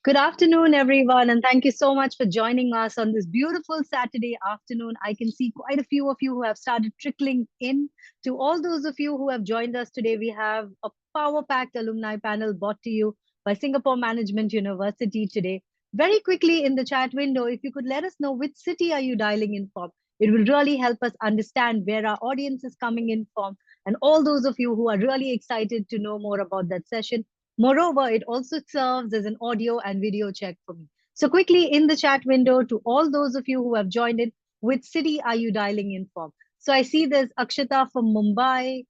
Good afternoon, everyone, and thank you so much for joining us on this beautiful Saturday afternoon. I can see quite a few of you who have started trickling in. To all those of you who have joined us today, we have a power-packed alumni panel brought to you by Singapore Management University today. Very quickly in the chat window, if you could let us know which city are you dialing in from, it will really help us understand where our audience is coming in from. And all those of you who are really excited to know more about that session, moreover, it also serves as an audio and video check for me. So quickly in the chat window to all those of you who have joined in, which city are you dialing in from? So I see there's Akshata from Mumbai,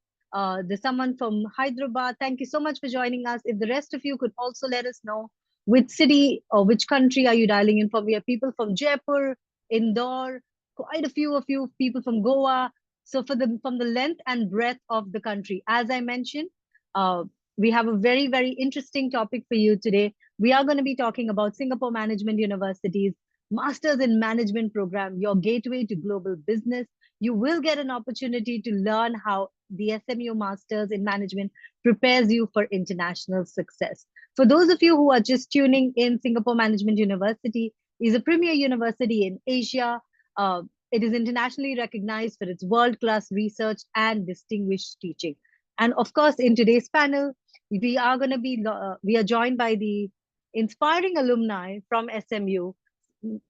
there's someone from Hyderabad. Thank you so much for joining us. If the rest of you could also let us know which city or which country are you dialing in from? We have people from Jaipur, Indore, quite a few of you people from Goa. So from the length and breadth of the country, as I mentioned, we have a very, very interesting topic for you today. We are going to be talking about Singapore Management University's Masters in Management program, your gateway to global business. You will get an opportunity to learn how the SMU Masters in Management prepares you for international success. For those of you who are just tuning in, Singapore Management University is a premier university in Asia. It is internationally recognized for its world-class research and distinguished teaching. And of course, in today's panel, we are joined by the inspiring alumni from SMU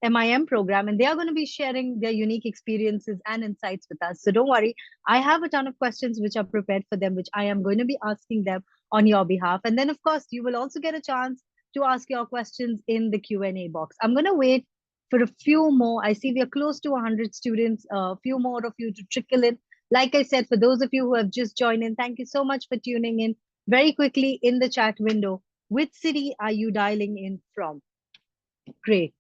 MIM program, and they are going to be sharing their unique experiences and insights with us. So don't worry, I have a ton of questions which are prepared for them, which I am going to be asking them on your behalf. And then, of course, you will also get a chance to ask your questions in the Q&A box. I'm going to wait for a few more. I see we are close to 100 students, a few more of you to trickle in. Like I said, for those of you who have just joined in, thank you so much for tuning in. Very quickly in the chat window, which city are you dialing in from? Great.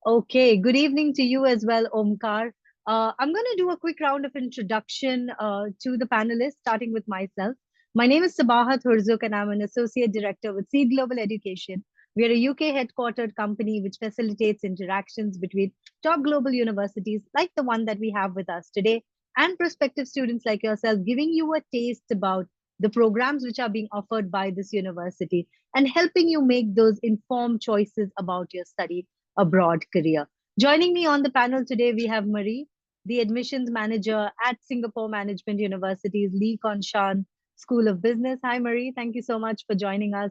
Okay, good evening to you as well, Omkar. I'm going to do a quick round of introduction to the panelists, starting with myself. My name is Sabahat Hurzuk, and I'm an Associate Director with Seed Global Education. We are a UK headquartered company which facilitates interactions between top global universities like the one that we have with us today and prospective students like yourself, giving you a taste about the programs which are being offered by this university and helping you make those informed choices about your study abroad career. Joining me on the panel today, we have Marie, the admissions manager at Singapore Management University's Lee Kon Shan School of Business. Hi, Marie. Thank you so much for joining us.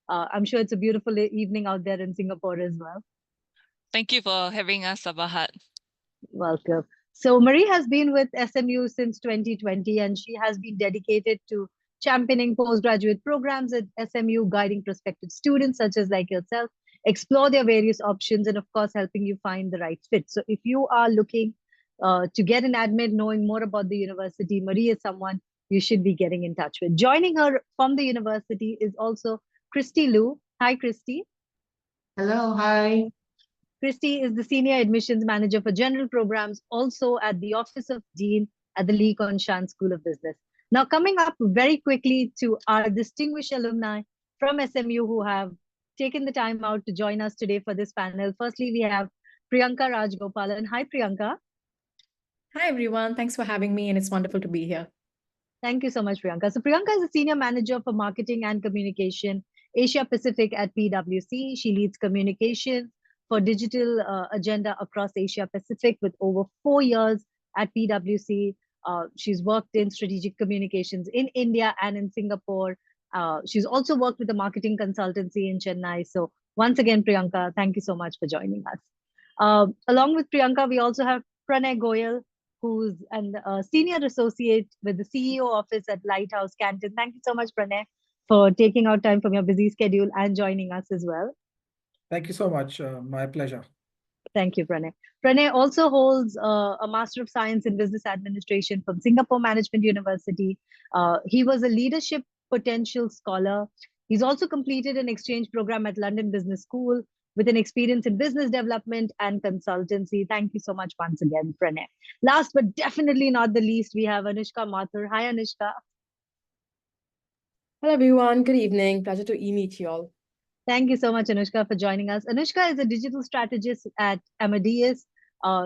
I'm sure it's a beautiful evening out there in Singapore as well. Thank you for having us, Sabahat. Welcome. So Marie has been with SMU since 2020, and she has been dedicated to championing postgraduate programs at SMU, guiding prospective students such as like yourself, explore their various options, and of course, helping you find the right fit. So if you are looking to get an admit, knowing more about the university, Marie is someone you should be getting in touch with. Joining her from the university is also Christy Liu. Hi, Christy. Hello, hi. Christy is the Senior Admissions Manager for General Programs, also at the Office of Dean at the Lee Kon Shan School of Business. Now, coming up very quickly to our distinguished alumni from SMU who have taken the time out to join us today for this panel. Firstly, we have Priyanka Rajgopalan. Hi, Priyanka. Hi, everyone. Thanks for having me, and it's wonderful to be here. Thank you so much, Priyanka. So Priyanka is a Senior Manager for Marketing and Communication, Asia Pacific at PwC. She leads communication for digital agenda across Asia Pacific with over 4 years at PwC. She's worked in strategic communications in India and in Singapore. She's also worked with a marketing consultancy in Chennai. So once again, Priyanka, thank you so much for joining us. Along with Priyanka, we also have Pranay Goyal, who's a senior associate with the CEO office at Lighthouse Canton. Thank you so much, Pranay, for taking out time from your busy schedule and joining us as well. Thank you so much. My pleasure. Thank you, Pranay. Pranay also holds a Master of Science in Business Administration from Singapore Management University. He was a leadership potential scholar. He's also completed an exchange program at London Business School with an experience in business development and consultancy. Thank you so much once again, Pranay. Last but definitely not the least, we have Anushka Mathur. Hi, Anushka. Hello, everyone. Good evening. Pleasure to meet you all. Thank you so much, Anushka, for joining us. Anushka is a digital strategist at Amadeus.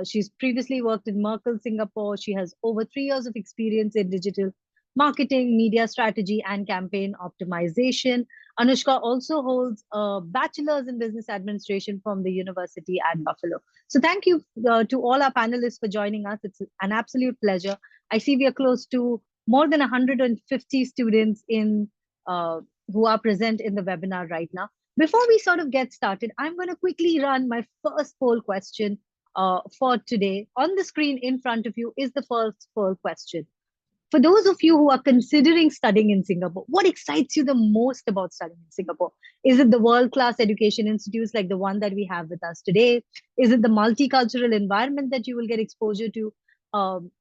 She's previously worked in Merkel, Singapore. She has over 3 years of experience in digital marketing, media strategy, and campaign optimization. Anushka also holds a bachelor's in business administration from the University at Buffalo. So thank you to all our panelists for joining us. It's an absolute pleasure. I see we are close to more than 150 students in who are present in the webinar right now. Before we sort of get started, I'm going to quickly run my first poll question for today. On the screen in front of you is the first poll question. For those of you who are considering studying in Singapore, what excites you the most about studying in Singapore? Is it the world-class education institutes like the one that we have with us today? Is it the multicultural environment that you will get exposure to? Um,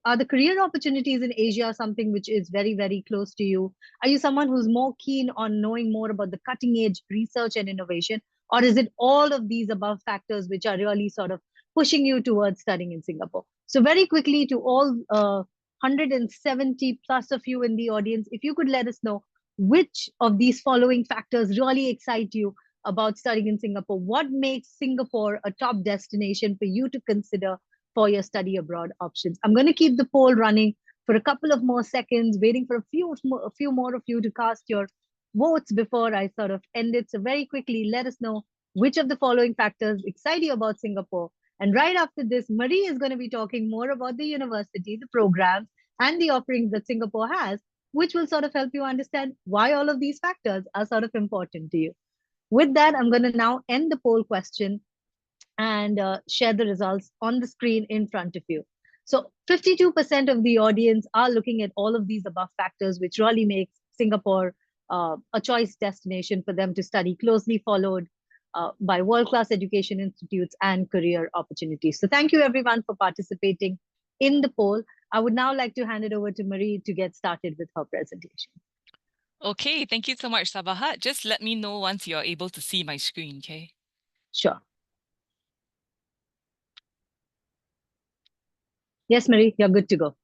are the career opportunities in Asia something which is very, very close to you? Are you someone who's more keen on knowing more about the cutting edge research and innovation? Or is it all of these above factors which are really sort of pushing you towards studying in Singapore? So very quickly to all 170 plus of you in the audience, if you could let us know which of these following factors really excite you about studying in Singapore. What makes Singapore a top destination for you to consider for your study abroad options? I'm going to keep the poll running for a couple of more seconds, waiting for a few more of you to cast your votes before I sort of end it. So very quickly, let us know which of the following factors excite you about Singapore. And right after this, Marie is going to be talking more about the university, the programs, and the offerings that Singapore has, which will sort of help you understand why all of these factors are sort of important to you. With that, I'm going to now end the poll question and share the results on the screen in front of you. So 52% of the audience are looking at all of these above factors, which really makes Singapore a choice destination for them to study, closely followed by world-class education institutes and career opportunities. So thank you everyone for participating in the poll. I would now like to hand it over to Marie to get started with her presentation. Okay, thank you so much, Sabahat. Just let me know once you're able to see my screen, okay? Sure. Yes, Marie, you're good to go.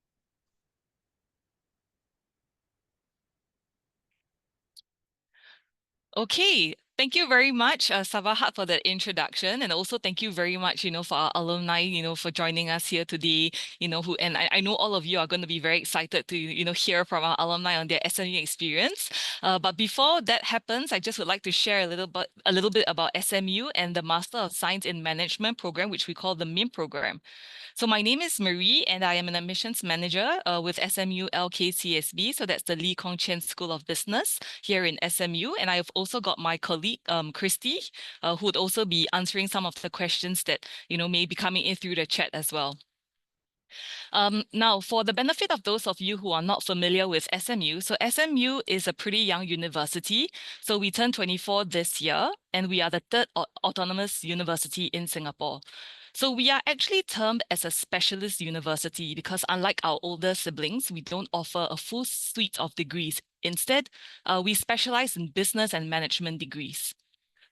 Okay, thank you very much, Sabahat, for that introduction, and also thank you very much, for our alumni, for joining us here today. And I know all of you are going to be very excited to, hear from our alumni on their SMU experience. But before that happens, I just would like to share a little bit about SMU and the Master of Science in Management program, which we call the MIM program. So my name is Marie, and I am an admissions manager with SMU LKCSB. So that's the Lee Kong Chian School of Business here in SMU. And I've also got my colleague, Christy, who would also be answering some of the questions that, may be coming in through the chat as well. Now, for the benefit of those of you who are not familiar with SMU, so SMU is a pretty young university. So we turned 24 this year, and we are the third autonomous university in Singapore. So we are actually termed as a specialist university because unlike our older siblings, we don't offer a full suite of degrees. Instead, we specialize in business and management degrees.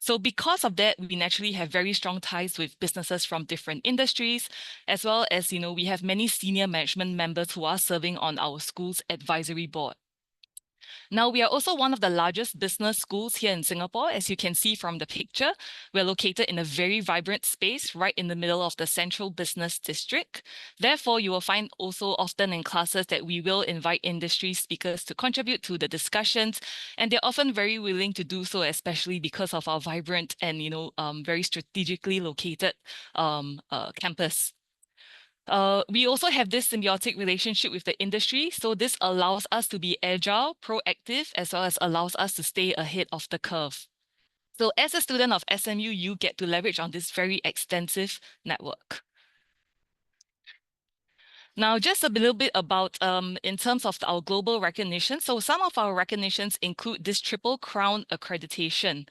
So because of that, we naturally have very strong ties with businesses from different industries, as well as, we have many senior management members who are serving on our school's advisory board. Now, we are also one of the largest business schools here in Singapore. As you can see from the picture, we're located in a very vibrant space right in the middle of the central business district. Therefore, you will find also often in classes that we will invite industry speakers to contribute to the discussions, and they're often very willing to do so, especially because of our vibrant and, very strategically located campus. We also have this symbiotic relationship with the industry. So this allows us to be agile, proactive, as well as allows us to stay ahead of the curve. So as a student of SMU, you get to leverage on this very extensive network. Now, just a little bit about in terms of our global recognition. So some of our recognitions include this Triple Crown accreditation.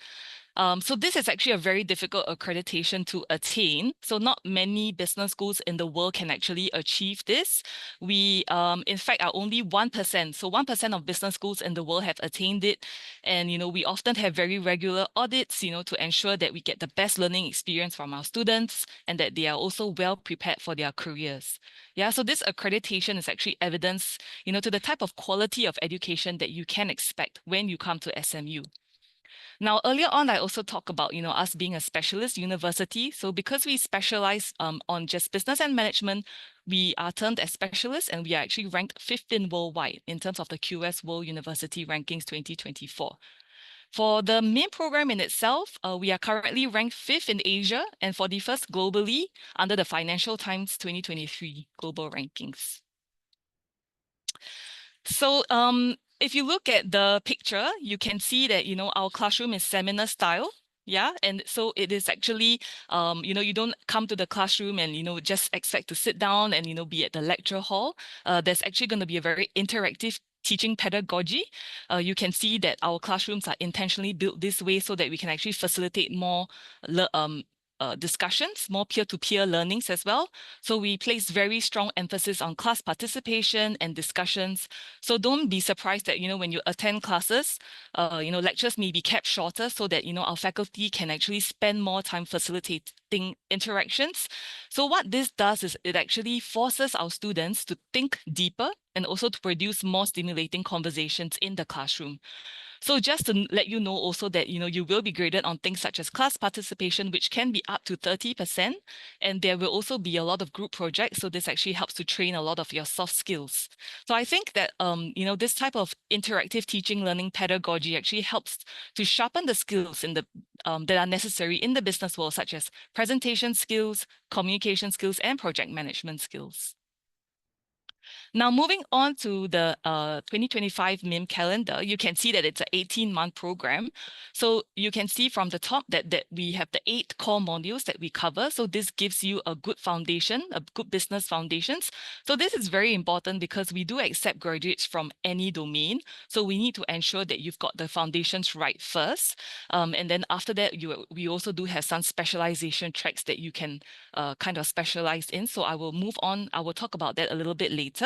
So this is actually a very difficult accreditation to attain. So not many business schools in the world can actually achieve this. We, in fact, are only 1%. So 1% of business schools in the world have attained it. And, we often have very regular audits, to ensure that we get the best learning experience from our students and that they are also well prepared for their careers. Yeah, so this accreditation is actually evidence, to the type of quality of education that you can expect when you come to SMU. Now, earlier on, I also talked about, us being a specialist university. So because we specialize on just business and management, we are termed as specialists, and we are actually ranked 15th worldwide in terms of the QS World University Rankings 2024. For the main program in itself, we are currently ranked 5th in Asia and 41st globally under the Financial Times 2023 Global Rankings. So if you look at the picture, you can see that, our classroom is seminar style. Yeah, and so it is actually, you don't come to the classroom and, just expect to sit down and, be at the lecture hall. There's actually going to be a very interactive teaching pedagogy. You can see that our classrooms are intentionally built this way so that we can actually facilitate more discussions, more peer-to-peer learnings as well. So we place very strong emphasis on class participation and discussions. So don't be surprised that, when you attend classes, lectures may be kept shorter so that, our faculty can actually spend more time facilitating interactions. So what this does is it actually forces our students to think deeper and also to produce more stimulating conversations in the classroom. So just to let you know also that, you will be graded on things such as class participation, which can be up to 30%. And there will also be a lot of group projects. So this actually helps to train a lot of your soft skills. So I think that, this type of interactive teaching learning pedagogy actually helps to sharpen the skills in the that are necessary in the business world, such as presentation skills, communication skills, and project management skills. Now, moving on to the 2025 MIM calendar, you can see that it's an 18-month program. So you can see from the top that we have the 8 core modules that we cover. So this gives you a good foundation, a good business foundations. So this is very important because we do accept graduates from any domain. So we need to ensure that you've got the foundations right first. And then after that, we also do have some specialization tracks that you can kind of specialize in. So I will move on. I will talk about that a little bit later.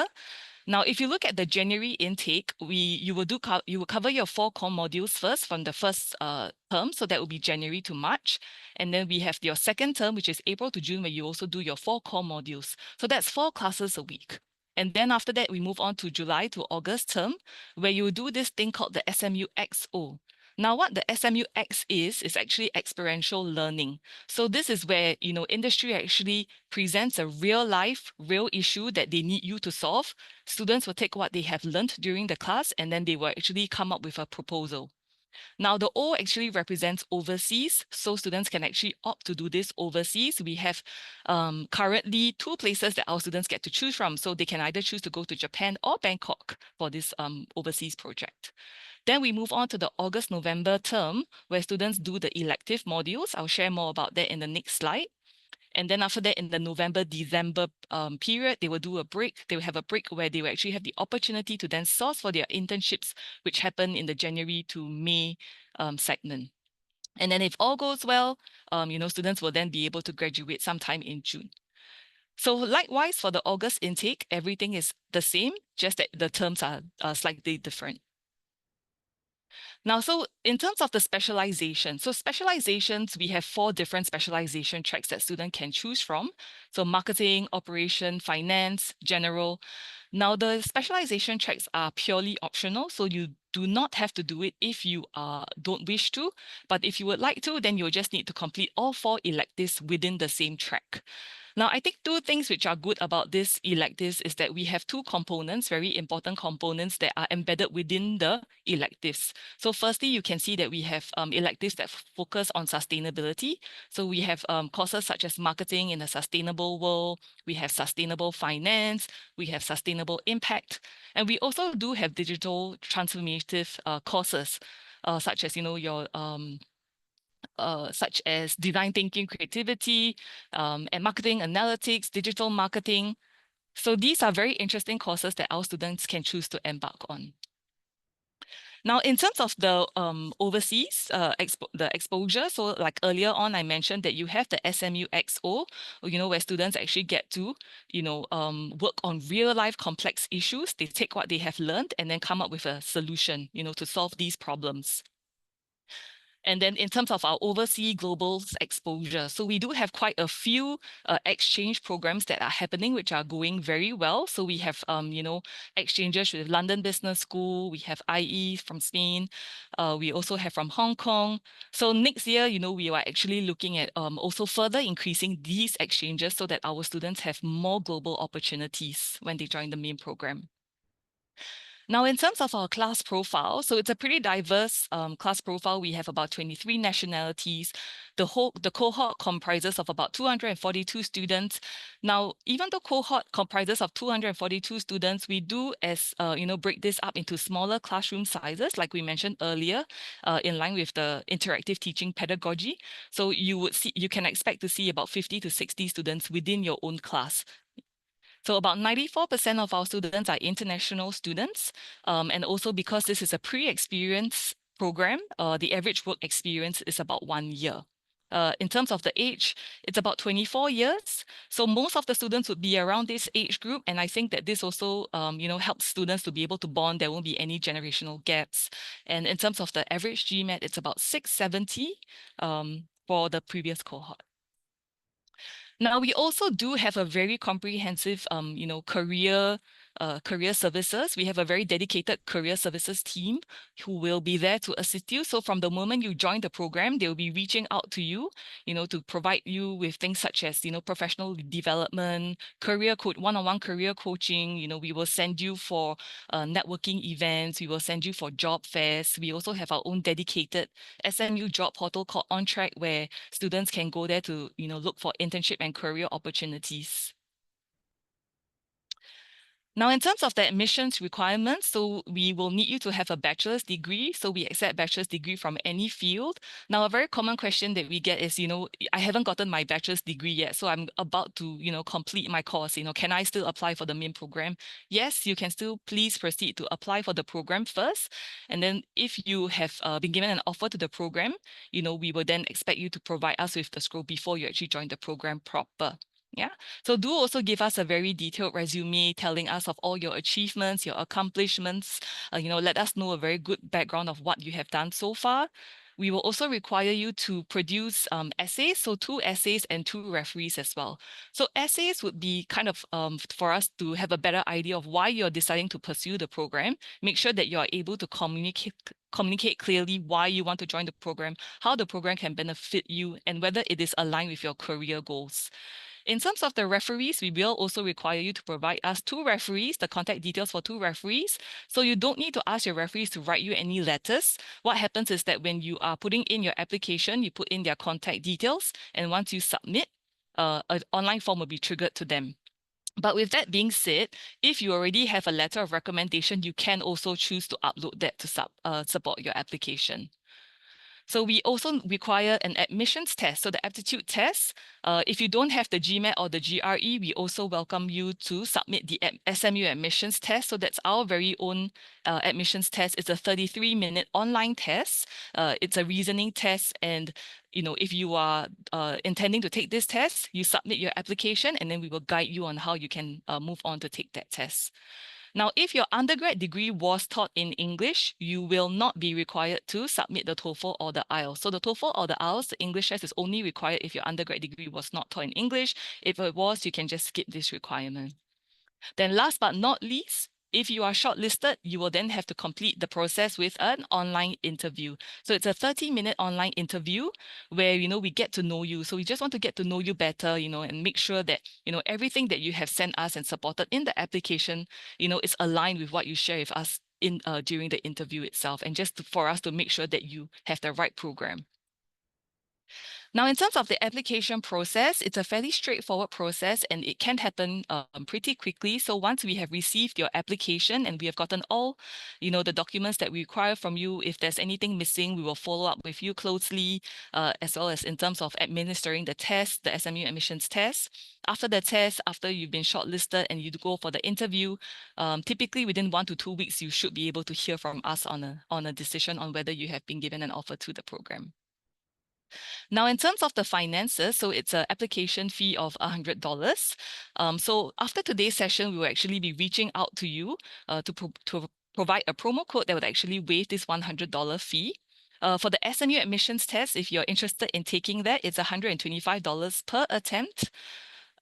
Now, if you look at the January intake, you will cover your 4 core modules first from the first term. So that will be January to March. And then we have your second term, which is April to June, where you also do your 4 core modules. So that's 4 classes a week. And then after that, we move on to July to August term, where you do this thing called the SMU XO. Now, what the SMU X is actually experiential learning. So this is where, industry actually presents a real life, real issue that they need you to solve. Students will take what they have learned during the class, and then they will actually come up with a proposal. Now, the O actually represents overseas, so students can actually opt to do this overseas. We have currently 2 places that our students get to choose from, so they can either choose to go to Japan or Bangkok for this overseas project. Then we move on to the August-November term, where students do the elective modules. I'll share more about that in the next slide. And then after that, in the November-December period, they will do a break. They will have a break where they will actually have the opportunity to then source for their internships, which happen in the January to May segment. And then if all goes well, students will then be able to graduate sometime in June. So likewise, for the August intake, everything is the same, just that the terms are slightly different. Now, so in terms of the specialization, so specializations, we have 4 different specialization tracks that students can choose from. So marketing, operation, finance, general. Now, the specialization tracks are purely optional, so you do not have to do it if you don't wish to. But if you would like to, then you'll just need to complete all 4 electives within the same track. Now, I think 2 things which are good about this electives is that we have 2 components, very important components that are embedded within the electives. So firstly, you can see that we have electives that focus on sustainability. So we have courses such as marketing in a sustainable world. We have sustainable finance. We have sustainable impact. And we also do have digital transformative courses, such as, your such as design thinking, creativity, and marketing analytics, digital marketing. So these are very interesting courses that our students can choose to embark on. Now, in terms of the overseas the exposure, so like earlier on, I mentioned that you have the SMU XO, where students actually get to, work on real life complex issues. They take what they have learned and then come up with a solution, to solve these problems. And then in terms of our overseas global exposure, so we do have quite a few exchange programs that are happening, which are going very well. So we have, exchanges with London Business School. We have IE from Spain. We also have from Hong Kong. So next year, we are actually looking at also further increasing these exchanges so that our students have more global opportunities when they join the main program. Now, in terms of our class profile, so it's a pretty diverse class profile. We have about 23 nationalities. The cohort comprises of about 242 students. Now, even though cohort comprises of 242 students, we do break this up into smaller classroom sizes, like we mentioned earlier, in line with the interactive teaching pedagogy. So you can expect to see about 50 to 60 students within your own class. So about 94% of our students are international students. And also because this is a pre-experience program, the average work experience is about 1 year. In terms of the age, it's about 24 years. So most of the students would be around this age group. And I think that this also, helps students to be able to bond. There won't be any generational gaps. And in terms of the average GMAT, it's about 670 for the previous cohort. Now, we also do have a very comprehensive, career services. We have a very dedicated career services team who will be there to assist you. So from the moment you join the program, they'll be reaching out to you, to provide you with things such as, professional development, one-on-one career coaching. We will send you for networking events. We will send you for job fairs. We also have our own dedicated SMU job portal called On Track, where students can go there to, look for internship and career opportunities. Now, in terms of the admissions requirements, so we will need you to have a bachelor's degree. So we accept bachelor's degree from any field. Now, a very common question that we get is, I haven't gotten my bachelor's degree yet, so I'm about to, complete my course. Can I still apply for the main program? Yes, you can still please proceed to apply for the program first. And then if you have been given an offer to the program, we will then expect you to provide us with the scroll before you actually join the program proper. Yeah. So do also give us a very detailed resume telling us of all your achievements, your accomplishments. Let us know a very good background of what you have done so far. We will also require you to produce essays, so 2 essays and 2 referees as well. So essays would be kind of for us to have a better idea of why you're deciding to pursue the program. Make sure that you are able to communicate clearly why you want to join the program, how the program can benefit you, and whether it is aligned with your career goals. In terms of the referees, we will also require you to provide us 2 referees, the contact details for 2 referees. So you don't need to ask your referees to write you any letters. What happens is that when you are putting in your application, you put in their contact details, and once you submit, an online form will be triggered to them. But with that being said, if you already have a letter of recommendation, you can also choose to upload that to support your application. So we also require an admissions test. So the aptitude test, if you don't have the GMAT or the GRE, we also welcome you to submit the SMU admissions test. So that's our very own admissions test. It's a 33-minute online test. It's a reasoning test. And if you are intending to take this test, you submit your application, and then we will guide you on how you can move on to take that test. Now, if your undergrad degree was taught in English, you will not be required to submit the TOEFL or the IELTS. So the TOEFL or the IELTS, the English test is only required if your undergrad degree was not taught in English. If it was, you can just skip this requirement. Then last but not least, if you are shortlisted, you will then have to complete the process with an online interview. So it's a 30-minute online interview where, we get to know you. So we just want to get to know you better, and make sure that, everything that you have sent us and supported in the application, is aligned with what you share with us during the interview itself, and just for us to make sure that you have the right program. Now, in terms of the application process, it's a fairly straightforward process, and it can happen pretty quickly. So once we have received your application and we have gotten all, the documents that we require from you, if there's anything missing, we will follow up with you closely, as well as in terms of administering the test, the SMU admissions test. After the test, after you've been shortlisted and you go for the interview, typically within 1 to 2 weeks, you should be able to hear from us on a decision on whether you have been given an offer to the program. Now, in terms of the finances, so it's an application fee of $100. So after today's session, we will actually be reaching out to you to provide a promo code that would actually waive this $100 fee. For the SMU admissions test, if you're interested in taking that, it's $125 per attempt.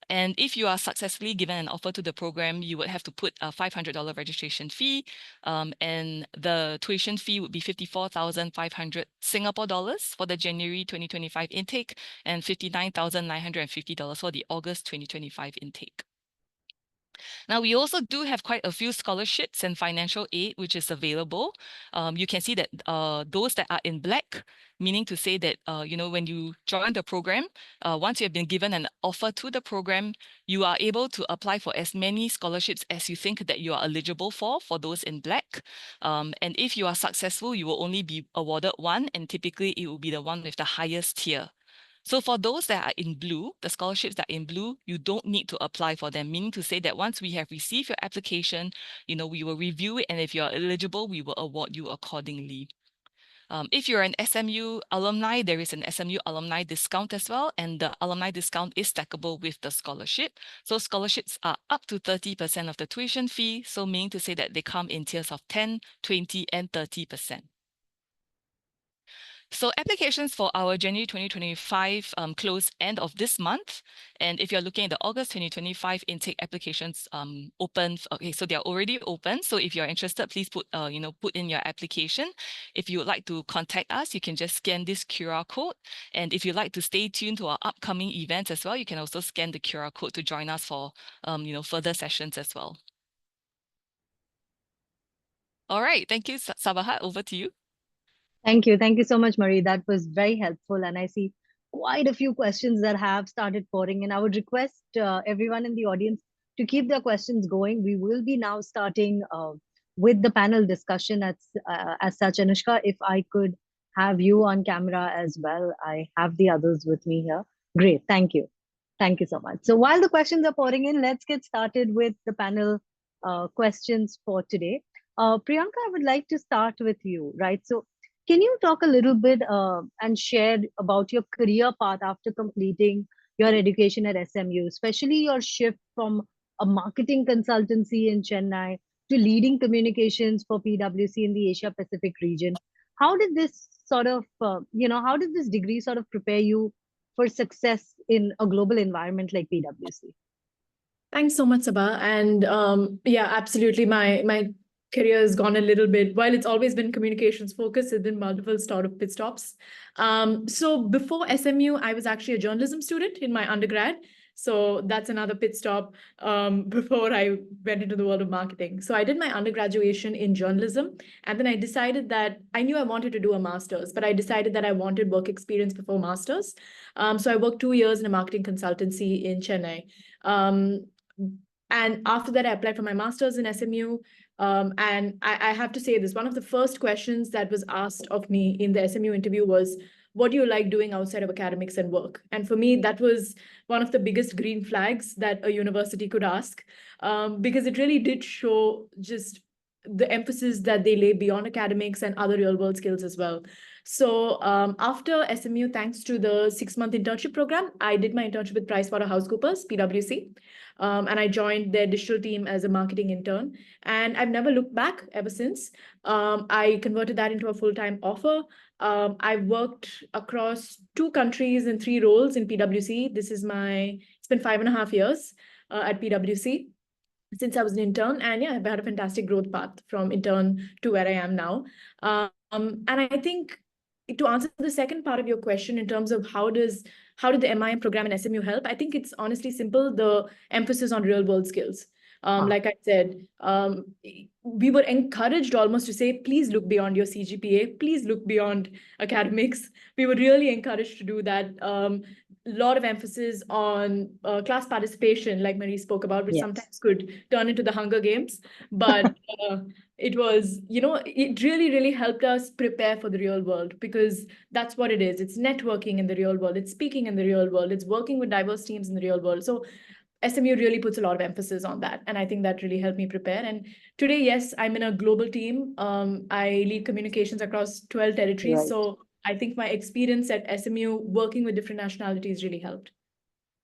And if you are successfully given an offer to the program, you would have to put a $500 registration fee, and the tuition fee would be 54,500 Singapore dollars for the January 2025 intake and $59,950 for the August 2025 intake. Now, we also do have quite a few scholarships and financial aid which is available. You can see that those that are in black, meaning to say that, when you join the program, once you have been given an offer to the program, you are able to apply for as many scholarships as you think that you are eligible for those in black. And if you are successful, you will only be awarded one, and typically it will be the one with the highest tier. So for those that are in blue, the scholarships that are in blue, you don't need to apply for them, meaning to say that once we have received your application, we will review it, and if you're eligible, we will award you accordingly. If you're an SMU alumni, there is an SMU alumni discount as well, and the alumni discount is stackable with the scholarship. So scholarships are up to 30% of the tuition fee, so meaning to say that they come in tiers of 10, 20, and 30%. So applications for our January 2025 close end of this month. And if you're looking at the August 2025 intake applications open, okay, so they're already open. So if you're interested, please put in your application. If you would like to contact us, you can just scan this QR code. And if you'd like to stay tuned to our upcoming events as well, you can also scan the QR code to join us for further sessions as well. All right, thank you, Sabahat, over to you. Thank you. Thank you so much, Marie. That was very helpful. And I see quite a few questions that have started pouring in. I would request everyone in the audience to keep their questions going. We will be now starting with the panel discussion as such. Anushka, if I could have you on camera as well. I have the others with me here. Great. Thank you. Thank you so much. So while the questions are pouring in, let's get started with the panel questions for today. Priyanka, I would like to start with you, right? So can you talk a little bit and share about your career path after completing your education at SMU, especially your shift from a marketing consultancy in Chennai to leading communications for PwC in the Asia Pacific region? How did this how did this degree sort of prepare you for success in a global environment like PwC? Thanks so much, Sabah. And yeah, absolutely. My career has gone a little bit, while it's always been communications focused, it's been multiple sort of pit stops. So before SMU, I was actually a journalism student in my undergrad. So that's another pit stop before I went into the world of marketing. So I did my undergraduation in journalism, and then I decided that I knew I wanted to do a master's, but I decided that I wanted work experience before master's. So I worked 2 years in a marketing consultancy in Chennai. And after that, I applied for my master's in SMU. And I have to say this, one of the first questions that was asked of me in the SMU interview was, what do you like doing outside of academics and work? And for me, that was one of the biggest green flags that a university could ask, because it really did show just the emphasis that they lay beyond academics and other real world skills as well. So after SMU, thanks to the 6-month internship program, I did my internship with PricewaterhouseCoopers, PwC. And I joined their digital team as a marketing intern. And I've never looked back ever since. I converted that into a full-time offer. I've worked across 2 countries in 3 roles in PwC. It's been 5.5 years at PwC since I was an intern. And yeah, I've had a fantastic growth path from intern to where I am now. And I think to answer the second part of your question in terms of how did the MIM program in SMU help? I think it's honestly simple, the emphasis on real world skills. Like I said, we were encouraged almost to say, please look beyond your CGPA, please look beyond academics. We were really encouraged to do that. Lot of emphasis on class participation, like Marie spoke about, which sometimes could turn into the Hunger Games. But it was, it really, really helped us prepare for the real world, because that's what it is. It's networking in the real world. It's speaking in the real world. It's working with diverse teams in the real world. So SMU really puts a lot of emphasis on that. And I think that really helped me prepare. And today, yes, I'm in a global team. I lead communications across 12 territories. Right. So I think my experience at SMU working with different nationalities really helped.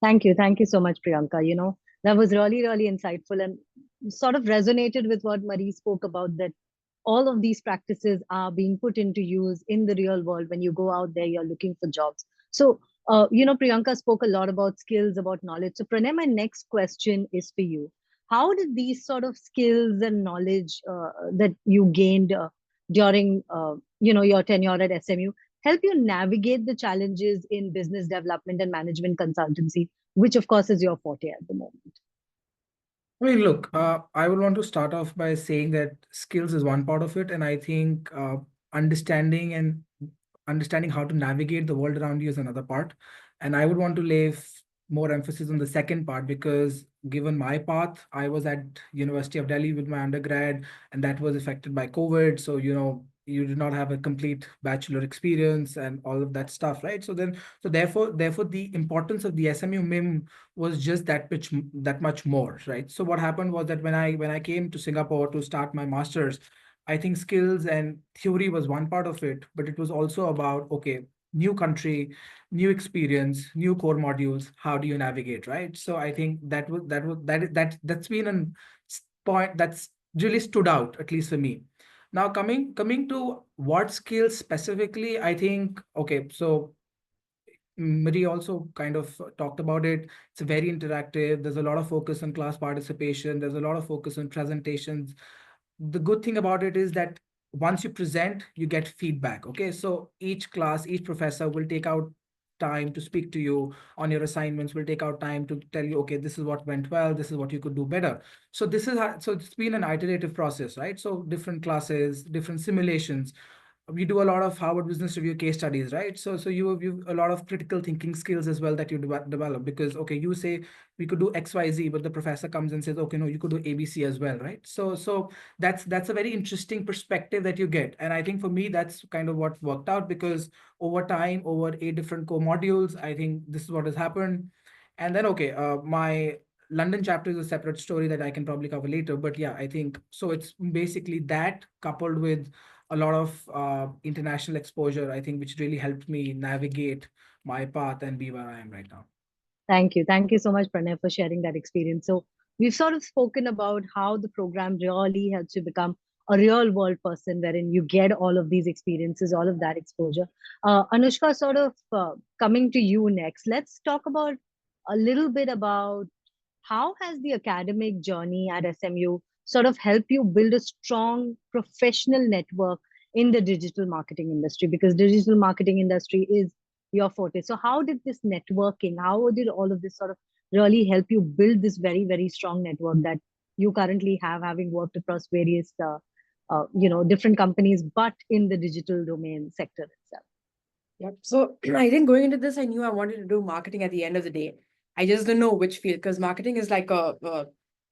Thank you. Thank you so much, Priyanka. That was really, really insightful and sort of resonated with what Marie spoke about, that all of these practices are being put into use in the real world when you go out there, you're looking for jobs. So, Priyanka spoke a lot about skills, about knowledge. So, Pranay, my next question is for you. How did these sort of skills and knowledge that you gained during, your tenure at SMU help you navigate the challenges in business development and management consultancy, which of course is your forte at the moment? I mean, look, I would want to start off by saying that skills is one part of it, and I think understanding and understanding how to navigate the world around you is another part. And I would want to lay more emphasis on the second part because given my path, I was at University of Delhi with my undergrad, and that was affected by COVID. So, you did not have a complete bachelor experience and all of that stuff, right? So therefore, the importance of the SMU MIM was just that much more, right? So what happened was that when I came to Singapore to start my master's, I think skills and theory was one part of it, but it was also about, okay, new country, new experience, new core modules. How do you navigate, right? So I think that's been a point that's really stood out, at least for me. Now coming to what skills specifically, I think, okay, so Marie also kind of talked about it. It's very interactive. There's a lot of focus on class participation. There's a lot of focus on presentations. The good thing about it is that once you present, you get feedback. Okay, so each class, each professor will take out time to speak to you on your assignments, will take out time to tell you, okay, this is what went well, this is what you could do better. So this is how, so it's been an iterative process, right? So different classes, different simulations. We do a lot of Harvard Business Review case studies, right? So you have a lot of critical thinking skills as well that you develop because, okay, you say we could do XYZ, but the professor comes and says, okay, no, you could do ABC as well, right? So that's a very interesting perspective that you get. And I think for me, that's kind of what worked out because over time, over 8 different core modules, I think this is what has happened. And then, okay, my London chapter is a separate story that I can probably cover later. But yeah, I think so. It's basically that coupled with a lot of international exposure, I think, which really helped me navigate my path and be where I am right now. Thank you. Thank you so much, Pranay, for sharing that experience. So we've sort of spoken about how the program really helps you become a real world person, wherein you get all of these experiences, all of that exposure. Anushka, sort of coming to you next, let's talk about a little bit about how has the academic journey at SMU sort of helped you build a strong professional network in the digital marketing industry? Because digital marketing industry is your forte. So how did this networking, how did all of this sort of really help you build this very, very strong network that you currently have, having worked across various, different companies, but in the digital domain sector itself? Yep. So I think going into this, I knew I wanted to do marketing at the end of the day. I just didn't know which field because marketing is like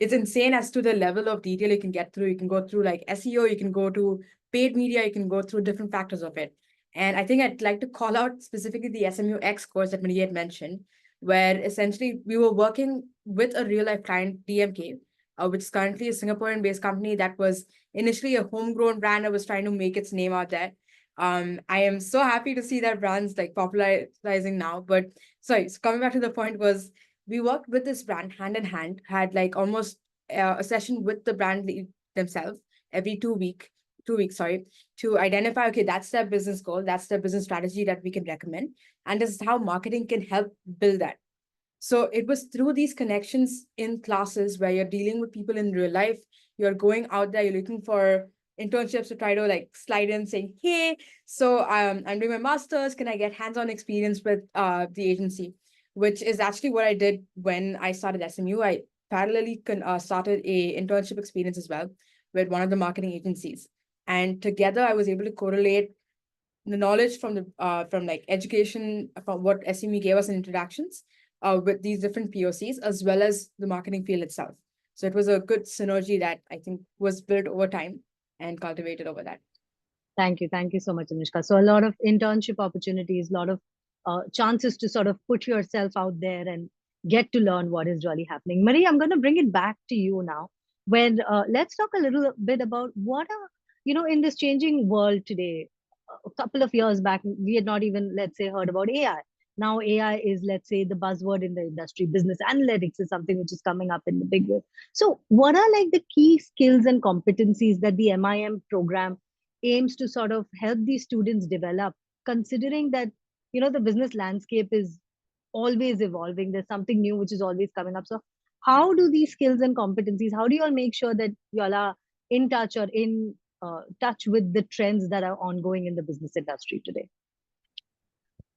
it's insane as to the level of detail you can get through. You can go through like SEO, you can go to paid media, you can go through different factors of it. And I think I'd like to call out specifically the SMU X course that Maria had mentioned, where essentially we were working with a real life client, DMK, which is currently a Singaporean based company that was initially a homegrown brand that was trying to make its name out there. I am so happy to see that brands like popularizing now. But sorry, so coming back to the point was we worked with this brand hand in hand, had like almost a session with the brand themselves every 2 weeks, sorry, to identify, okay, that's their business goal, that's their business strategy that we can recommend. And this is how marketing can help build that. So it was through these connections in classes where you're dealing with people in real life, you're going out there, you're looking for internships to try to like slide in saying, hey, so I'm doing my master's, can I get hands-on experience with the agency? Which is actually what I did when I started SMU. I parallelly started a internship experience as well with one of the marketing agencies. And together I was able to correlate the knowledge from the from like education, from what SMU gave us in introductions with these different POCs, as well as the marketing field itself. So it was a good synergy that I think was built over time and cultivated over that. Thank you. Thank you so much, Anushka. So a lot of internship opportunities, a lot of chances to sort of put yourself out there and get to learn what is really happening. Marie, I'm going to bring it back to you now. When let's talk a little bit about what are, in this changing world today. A couple of years back, we had not even, let's say, heard about AI. Now AI is, let's say, the buzzword in the industry. Business analytics is something which is coming up in the big way. So what are like the key skills and competencies that the MIM program aims to sort of help these students develop, considering that, the business landscape is always evolving. There's something new which is always coming up. So how do these skills and competencies, how do you all make sure that you all are in touch or in touch with the trends that are ongoing in the business industry today?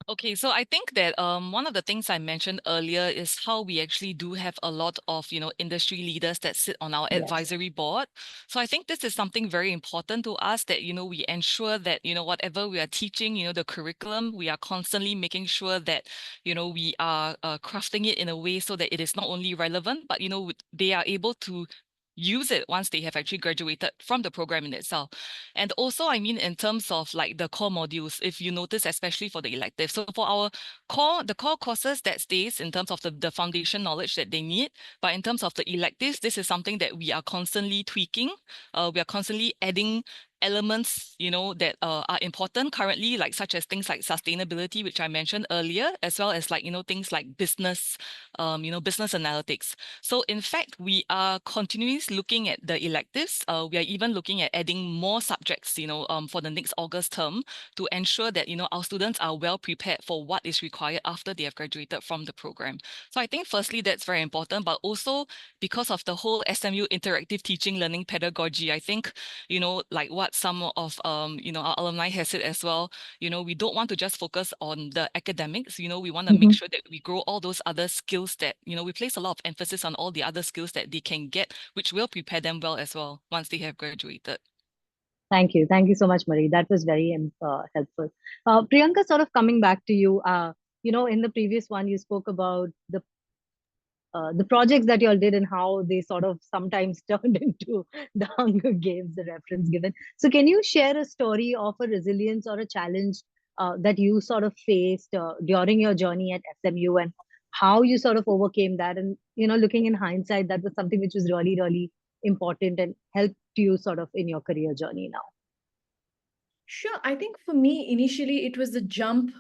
Okay, so I think that one of the things I mentioned earlier is how we actually do have a lot of, industry leaders that sit on our Yes. advisory board. So I think this is something very important to us, that, we ensure that, whatever we are teaching, the curriculum, we are constantly making sure that, we are crafting it in a way so that it is not only relevant, but, they are able to use it once they have actually graduated from the program in itself. And also, I mean, in terms of like the core modules, if you notice, especially for the elective. So for our the core courses, that stays in terms of the foundation knowledge that they need. But in terms of the electives, this is something that we are constantly tweaking. We are constantly adding elements, that are important currently, like such as things like sustainability, which I mentioned earlier, as well as like, things like business, business analytics. So in fact, we are continuously looking at the electives. We are even looking at adding more subjects, for the next August term, to ensure that, our students are well prepared for what is required after they have graduated from the program. So I think firstly, that's very important, but also because of the whole SMU interactive teaching learning pedagogy, I think, like what some of, our alumni has said as well, we don't want to just focus on the academics, we want to make sure that we grow all those other skills that, we place a lot of emphasis on all the other skills that they can get, which will prepare them well as well once they have graduated. Thank you. Thank you so much, Marie. That was very helpful. Priyanka, sort of coming back to you, in the previous one, you spoke about the projects that you all did and how they sort of sometimes turned into the Hunger Games, the reference given. So can you share a story of a resilience or a challenge that you sort of faced during your journey at SMU, and how you sort of overcame that? And, looking in hindsight, that was something which was really, really important and helped you sort of in your career journey now. Sure. I think for me, initially, it was the jump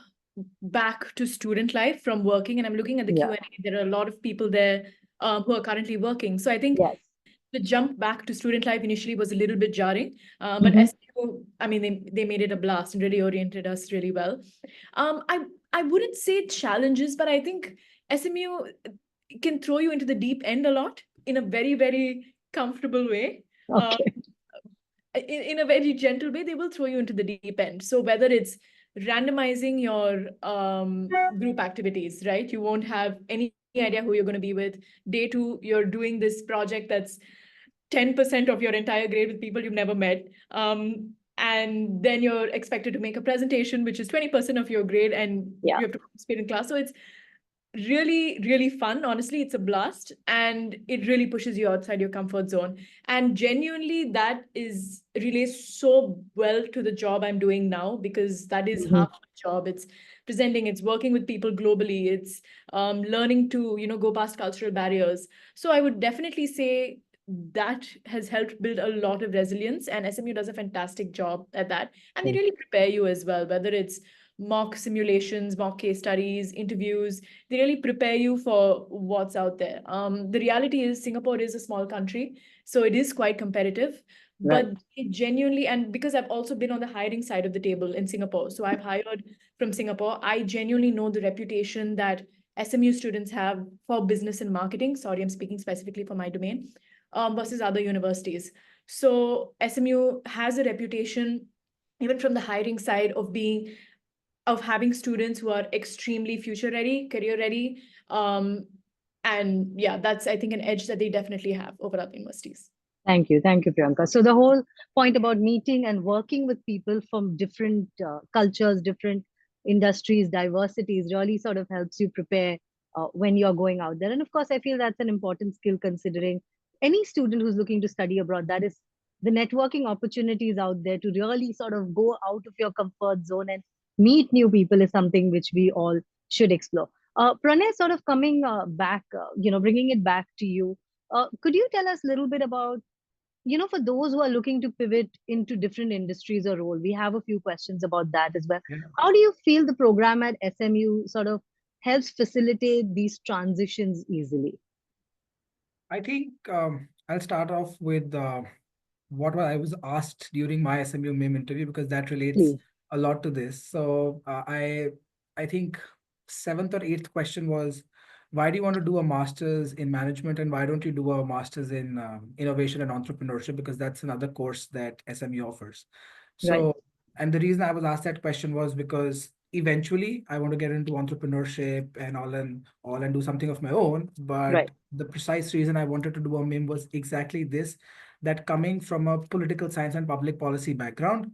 back to student life from working. And I'm looking at the Yeah. Q&A. There are a lot of people there who are currently working. So I think Yes. the jump back to student life initially was a little bit jarring. But Mhm. SMU, I mean, they made it a blast and really oriented us really well. I wouldn't say challenges, but I think SMU can throw you into the deep end a lot in a very, very comfortable way. Okay. In a very gentle way, they will throw you into the deep end. So whether it's randomizing your group activities, right? You won't have any idea who you're going to be with. Day two, you're doing this project that's 10% of your entire grade with people you've never met. And then you're expected to make a presentation, which is 20% of your grade, and Yeah. you have to participate in class. So it's really, really fun. Honestly, it's a blast, and it really pushes you outside your comfort zone. And genuinely, that relates so well to the job I'm doing now, because that is half my job. It's presenting, it's working with people globally, it's learning to, go past cultural barriers. So I would definitely say that has helped build a lot of resilience, and SMU does a fantastic job at that. And they really prepare you as well, whether it's mock simulations, mock case studies, interviews. They really prepare you for what's out there. The reality is Singapore is a small country, so it is quite competitive. Right. But it genuinely, and because I've also been on the hiring side of the table in Singapore, so I've hired from Singapore, I genuinely know the reputation that SMU students have for business and marketing. Sorry, I'm speaking specifically for my domain, versus other universities. So SMU has a reputation, even from the hiring side, of having students who are extremely future ready, career ready. And yeah, that's, I think, an edge that they definitely have over other universities. Thank you. Thank you, Priyanka. So the whole point about meeting and working with people from different cultures, different industries, diversities really sort of helps you prepare when you're going out there. And of course, I feel that's an important skill, considering any student who's looking to study abroad. That is the networking opportunities out there to really sort of go out of your comfort zone and meet new people is something which we all should explore. Pranay, sort of coming back, bringing it back to you. Could you tell us a little bit about for those who are looking to pivot into different industries or role, we have a few questions about that as well. Yeah. How do you feel the program at SMU sort of helps facilitate these transitions easily? I think I'll start off with what I was asked during my SMU MIM interview, because that relates Please. a lot to this. So I think seventh or eighth question was, why do you want to do a master's in management, and why don't you do a master's in innovation and entrepreneurship, because that's another course that SMU offers. Right. So, and the reason I was asked that question was because eventually I want to get into entrepreneurship and all and do something of my own. But Right. the precise reason I wanted to do a MIM was exactly this, that coming from a political science and public policy background,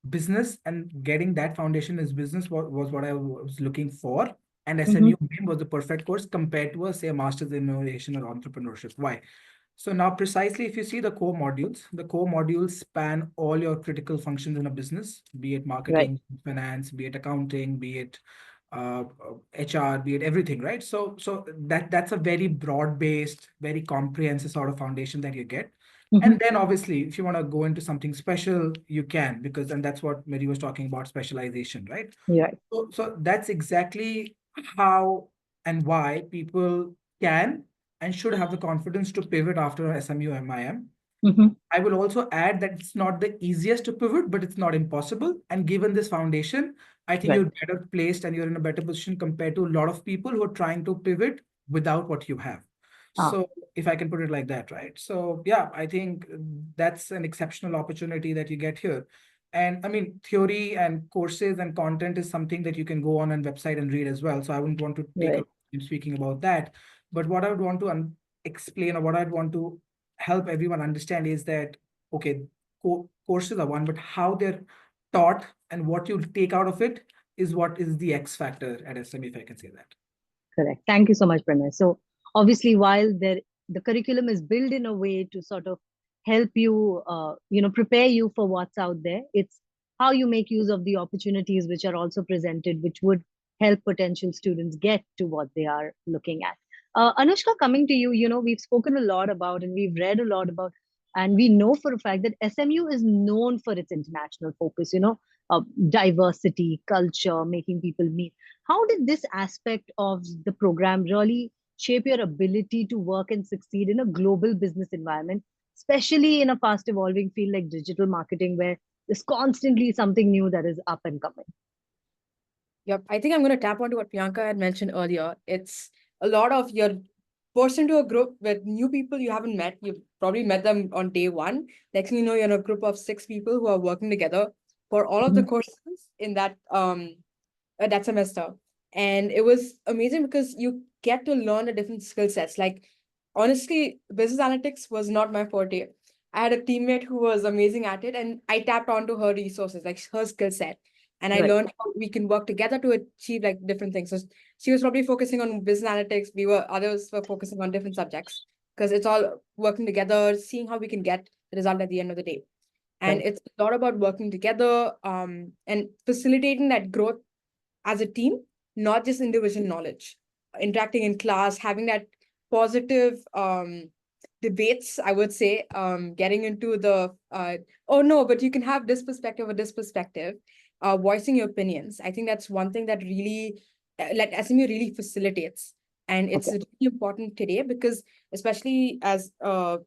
business and getting that foundation as business was what I was looking for. And SMU MIM was the perfect course compared to say a master's in innovation or entrepreneurship. Why? So now precisely if you see the core modules span all your critical functions in a business, be it marketing, finance, be it accounting, be it HR, be it everything, right? So that's a very broad-based, very comprehensive sort of foundation that you get. And then obviously, if you want to go into something special, you can, because and that's what Mary was talking about, specialization, right? Right. So that's exactly how and why people can and should have the confidence to pivot after SMU MIM. I will also add that it's not the easiest to pivot, but it's not impossible. And given this foundation, I think Right. you're better placed and you're in a better position compared to a lot of people who are trying to pivot without what you have. So if I can put it like that, right? So yeah, I think that's an exceptional opportunity that you get here. And I mean, theory and courses and content is something that you can go on website and read as well. So I wouldn't want to take up time speaking about that. But what I would want to explain, or what I'd want to help everyone understand, is that, okay, courses are one, but how they're taught and what you take out of it is what is the X factor at SME, if I can say that. Correct. Thank you so much, Pranay. So obviously, while the curriculum is built in a way to sort of help you, prepare you for what's out there, it's how you make use of the opportunities which are also presented, which would help potential students get to what they are looking at. Anushka, coming to you, we've spoken a lot about and we've read a lot about, and we know for a fact that SMU is known for its international focus, diversity, culture, making people meet. How did this aspect of the program really shape your ability to work and succeed in a global business environment, especially in a fast evolving field like digital marketing, where there's constantly something new that is up and coming? Yep, I think I'm going to tap onto what Priyanka had mentioned earlier. It's a lot of your forced into a group with new people you haven't met. You've probably met them on day one. Next thing you know, you're in a group of 6 people who are working together for all of the courses in that semester. And it was amazing because you get to learn the different skill sets. Like, honestly, business analytics was not my forte. I had a teammate who was amazing at it, and I tapped onto her resources, like her skill set. And I learned how we can work together to achieve like different things. So she was probably focusing on business analytics. Others were focusing on different subjects, because it's all working together, seeing how we can get the result at the end of the day. And it's a lot about working together and facilitating that growth as a team, not just individual knowledge. Interacting in class, having that positive debates, I would say, getting into the, oh no, but you can have this perspective or this perspective, voicing your opinions. I think that's one thing that really, like SMU really facilitates. And it's really important today because, especially as a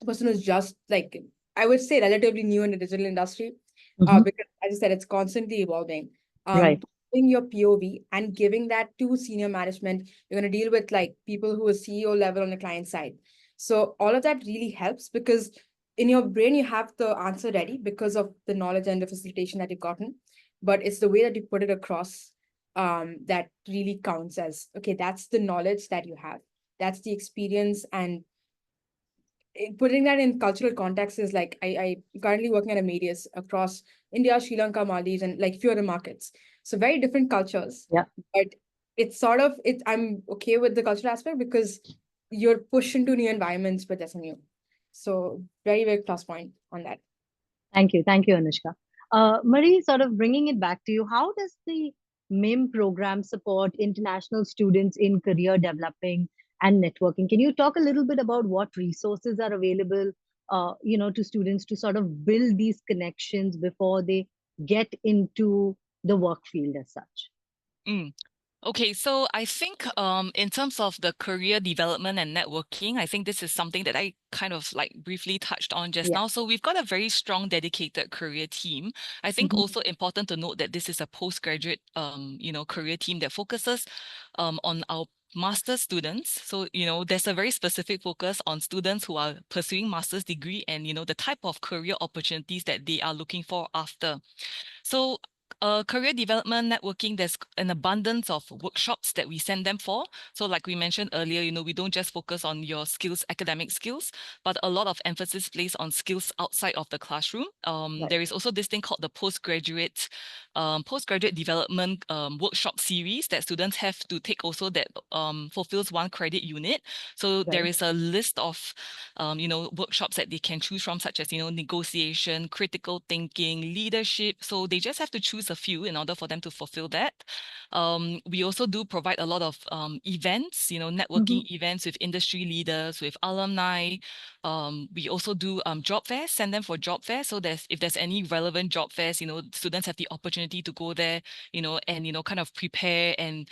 person who's just like, I would say relatively new in the digital industry, because as I said, it's constantly evolving. Putting your POV and giving that to senior management, you're going to deal with like people who are CEO level on the client side. So all of that really helps because in your brain, you have the answer ready because of the knowledge and the facilitation that you've gotten. But it's the way that you put it across that really counts as, okay, that's the knowledge that you have. That's the experience. And putting that in cultural context is like, I currently working at a Medius across India, Sri Lanka, Maldives, and like few other markets. So very different cultures. Yeah. But it's sort of, I'm okay with the cultural aspect because you're pushed into new environments with SMU. So very, very plus point on that. Thank you, Anushka. Marie, sort of bringing it back to you, how does the MIM program support international students in career developing and networking? Can you talk a little bit about what resources are available, to students to sort of build these connections before they get into the work field as such? Mm. Okay, so I think in terms of the career development and networking, I think this is something that I kind of like briefly touched on just Yeah. now. So we've got a very strong dedicated career team. I think Mhm. also important to note that this is a postgraduate career team that focuses on our master's students. So, there's a very specific focus on students who are pursuing master's degree and, the type of career opportunities that they are looking for after. So career development, networking, there's an abundance of workshops that we send them for. So like we mentioned earlier, we don't just focus on your skills, academic skills, but a lot of emphasis placed on skills outside of the classroom. Right. There is also this thing called the postgraduate development workshop series that students have to take also that fulfills 1 credit unit. So there Right. is a list of workshops that they can choose from, such as, negotiation, critical thinking, leadership. So they just have to choose a few in order for them to fulfill that. We also do provide a lot of events, networking events with industry leaders, with alumni. We also do job fairs, send them for job fairs. So if there's any relevant job fairs, students have the opportunity to go there, and, kind of prepare and,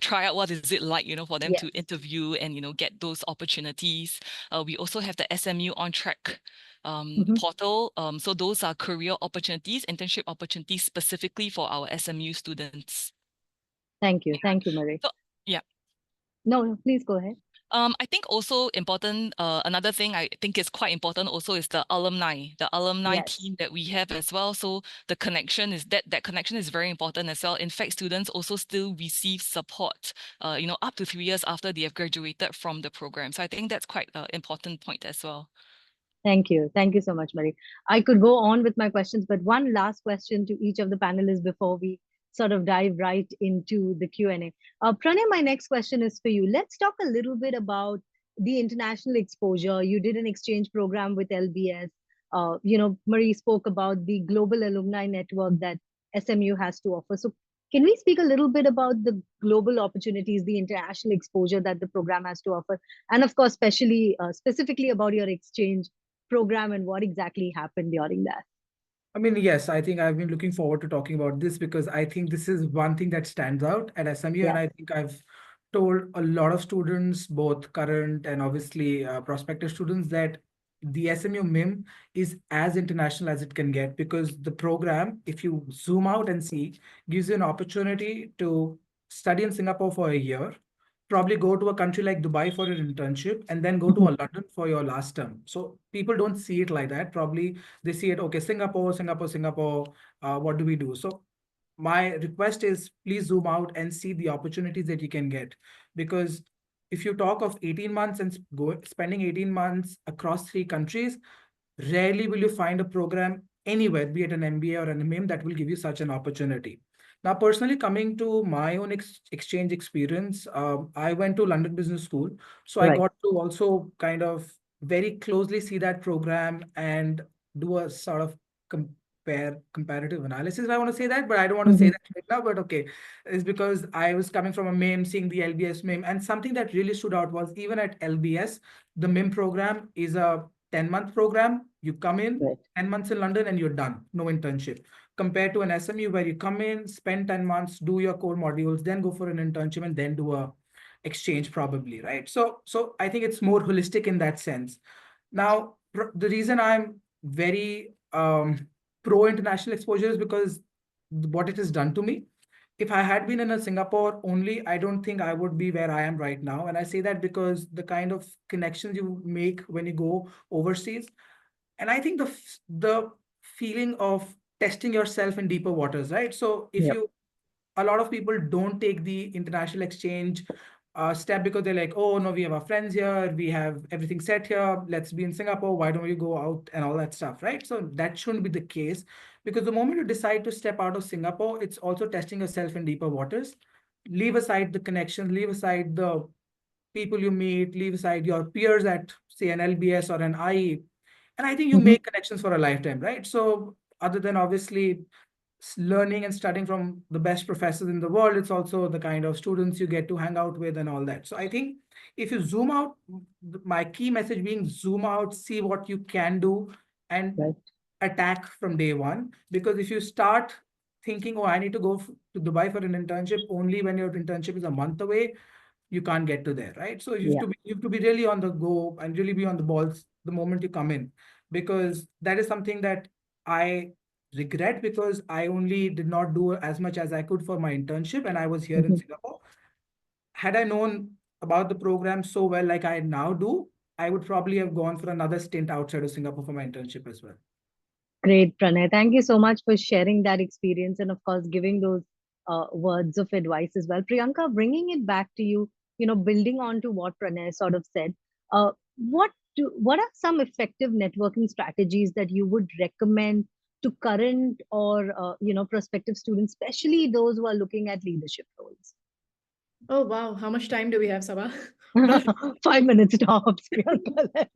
try out what is it like, for them Yes. to interview and, get those opportunities. We also have the SMU On Track portal. So those are career opportunities, internship opportunities specifically for our SMU students. Thank you. Thank you, Marie. So, yeah. No, please go ahead. I think also important, another thing I think is quite important also is the alumni Yes. team that we have as well. So the connection is that connection is very important as well. In fact, students also still receive support, up to 3 years after they have graduated from the program. So I think that's quite an important point as well. Thank you. Thank you so much, Marie. I could go on with my questions, but one last question to each of the panelists before we sort of dive right into the Q&A. Pranay, my next question is for you. Let's talk a little bit about the international exposure. You did an exchange program with LBS. Marie spoke about the global alumni network that SMU has to offer. So can we speak a little bit about the global opportunities, the international exposure that the program has to offer? And of course, specifically about your exchange program and what exactly happened during that? I mean, yes, I think I've been looking forward to talking about this because I think this is one thing that stands out at SMU. Yeah. And I think I've told a lot of students, both current and obviously prospective students, that the SMU MIM is as international as it can get because the program, if you zoom out and see, gives you an opportunity to study in Singapore for a year, probably go to a country like Dubai for your internship, and then go to a London for your last term. So people don't see it like that. Probably they see it, okay, Singapore, what do we do? So my request is please zoom out and see the opportunities that you can get. Because if you talk of 18 months and spending 18 months across 3 countries, rarely will you find a program anywhere, be it an MBA or an MIM, that will give you such an opportunity. Now, personally, coming to my own exchange experience, I went to London Business School. So I Right. got to also kind of very closely see that program and do a sort of comparative analysis, if I want to say that, but I don't want to say that right now, but okay. It's because I was coming from a MIM, seeing the LBS MIM, and something that really stood out was even at LBS, the MIM program is a 10-month program. You come in, Right. 10 months in London, and you're done. No internship. Compared to an SMU where you come in, spend 10 months, do your core modules, then go for an internship, and then do a exchange probably, right? So I think it's more holistic in that sense. Now, the reason I'm very pro international exposure is because what it has done to me. If I had been in a Singapore only, I don't think I would be where I am right now. And I say that because the kind of connections you make when you go overseas, and I think the feeling of testing yourself in deeper waters, right? So if Yep. you, a lot of people don't take the international exchange step because they're like, oh no, we have our friends here, we have everything set here, let's be in Singapore, why don't we go out and all that stuff, right? So that shouldn't be the case, because the moment you decide to step out of Singapore, it's also testing yourself in deeper waters. Leave aside the connections, leave aside the people you meet, leave aside your peers at, say, an LBS or an IE, and I think you make connections for a lifetime, right? So other than obviously learning and studying from the best professors in the world. It's also the kind of students you get to hang out with and all that. So I think if you zoom out, my key message being zoom out, see what you can do, and Right. attack from day one. Because if you start thinking, oh, I need to go to Dubai for an internship only when your internship is a month away, you can't get to there, right? So Yeah. you have to be really on the go and really be on the balls the moment you come in, because that is something that I regret, because I only did not do as much as I could for my internship, and I was here in Mhm. Singapore. Had I known about the program so well like I now do, I would probably have gone for another stint outside of Singapore for my internship as well. Great, Pranay. Thank you so much for sharing that experience and, of course, giving those words of advice as well. Priyanka, bringing it back to you, building on to what Pranay sort of said, what are some effective networking strategies that you would recommend to current or prospective students, especially those who are looking at leadership roles? Oh, wow. How much time do we have, Sabha? 5 minutes tops, Priyanka.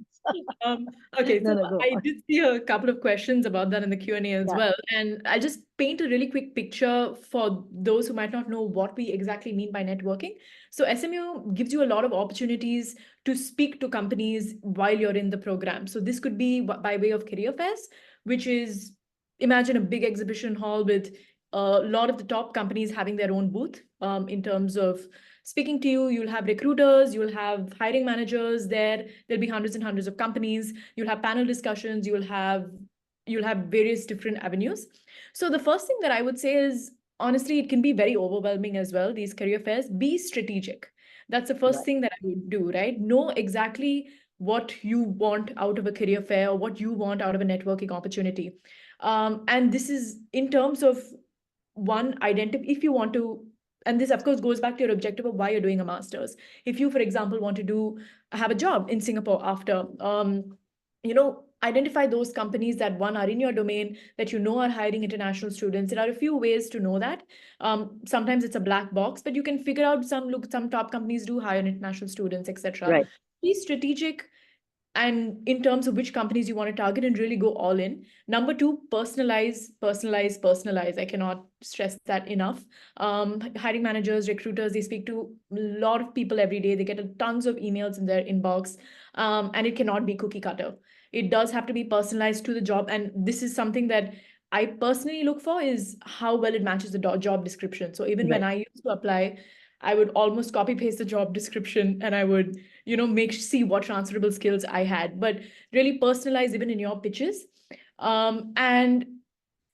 Okay, No, so no, go I on. did see a couple of questions about that in the Q&A as Yeah. well. And I'll just paint a really quick picture for those who might not know what we exactly mean by networking. So SMU gives you a lot of opportunities to speak to companies while you're in the program. So this could be by way of career fairs, which is, imagine a big exhibition hall with a lot of the top companies having their own booth in terms of speaking to you. You'll have recruiters, you'll have hiring managers there. There'll be hundreds and hundreds of companies. You'll have panel discussions. You'll have various different avenues. So the first thing that I would say is, honestly, it can be very overwhelming as well, these career fairs. Be strategic. That's the first Right. thing that I would do, right? Know exactly what you want out of a career fair or what you want out of a networking opportunity. And this is in terms of one, identity. If you want to, and this of course goes back to your objective of why you're doing a master's. If you, for example, want to have a job in Singapore after, identify those companies that one are in your domain, that are hiring international students. There are a few ways to know that. Sometimes it's a black box, but you can figure out some top companies do hire international students, etc. Right. Be strategic and in terms of which companies you want to target and really go all in. Number two, personalize, personalize, personalize. I cannot stress that enough. Hiring managers, recruiters, they speak to a lot of people every day. They get tons of emails in their inbox, and it cannot be cookie cutter. It does have to be personalized to the job. And this is something that I personally look for, is how well it matches the job description. So even when Right. I used to apply, I would almost copy paste the job description and I would see what transferable skills I had, but really personalize even in your pitches. And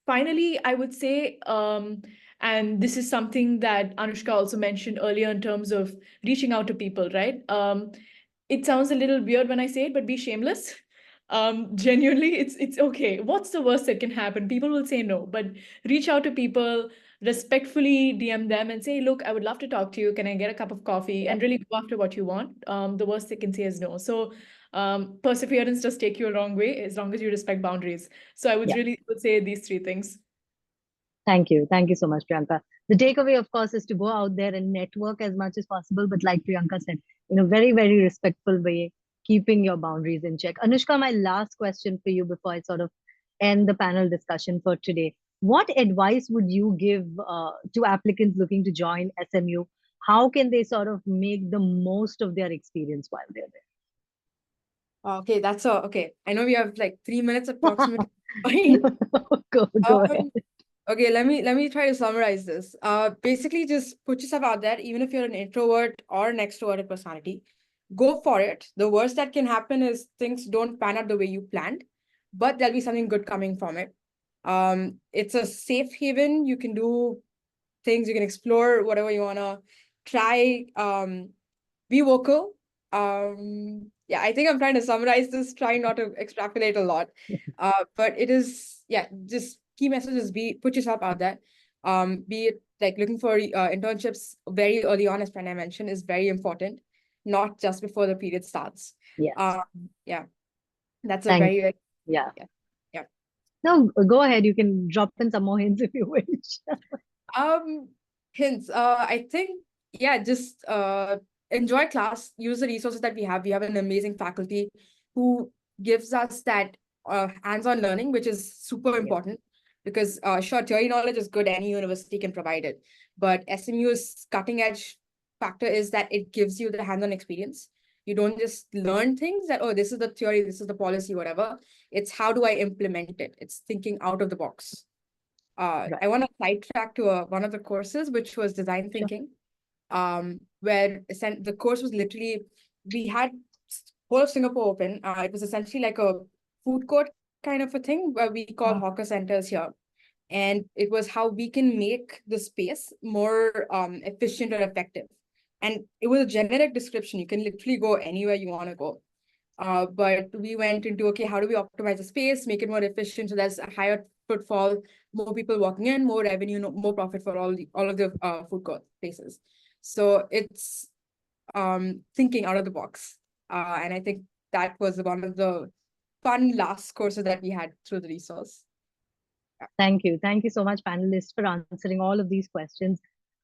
finally, I would say, and this is something that Anushka also mentioned earlier in terms of reaching out to people, right? It sounds a little weird when I say it, but be shameless. Genuinely, it's okay. What's the worst that can happen? People will say no, but reach out to people, respectfully DM them and say, look, I would love to talk to you. Can I get a cup of coffee? Yeah. And really go after what you want. The worst they can say is no. So perseverance does take you a long way as long as you respect boundaries. So I would Yeah. would say these three things. Thank you. Thank you so much, Priyanka. The takeaway, of course, is to go out there and network as much as possible. But like Priyanka said, in a very, very respectful way, keeping your boundaries in check. Anushka, my last question for you before I sort of end the panel discussion for today. What advice would you give to applicants looking to join SMU? How can they sort of make the most of their experience while they're Okay, okay. I know we have like 3 minutes approximately. there? Go ahead. Okay, let me try to summarize this. Basically, just put yourself out there, even if you're an introvert or an extroverted personality, go for it. The worst that can happen is things don't pan out the way you planned, but there'll be something good coming from it. It's a safe haven. You can do things, you can explore whatever you wanna try. Be vocal. Yeah, I think I'm trying to summarize this, trying not to extrapolate a lot. But it is, yeah, just key messages, put yourself out there. Be it like looking for internships very early on, as Pranay mentioned, is very important, not just before the period starts. Yes. Yeah, that's a Thank very, Yeah. yeah. No, go ahead. You can drop in some more hints if you wish. Hints. I think, yeah, just enjoy class, use the resources that we have. We have an amazing faculty who gives us that hands-on learning, which is super important. Because sure, theory knowledge is good, any university can provide it. But SMU's cutting edge factor is that it gives you the hands-on experience. You don't just learn things that, oh, this is the theory, this is the policy, whatever. It's how do I implement it? It's thinking out of the box. Right. I want to sidetrack to one of the courses, which was design thinking, where the course was literally, we had whole of Singapore open. It was essentially like a food court kind of a thing where we call hawker centers here. And it was how we can make the space more efficient or effective. And it was a generic description. You can literally go anywhere you want to go. But we went into, okay, how do we optimize the space, make it more efficient so there's a higher footfall, more people walking in, more revenue, more profit for all of the food court places. So it's thinking out of the box. And I think that was one of the fun last courses that we had through the resource. Thank you. Thank you so much, panelists, for answering all of these questions.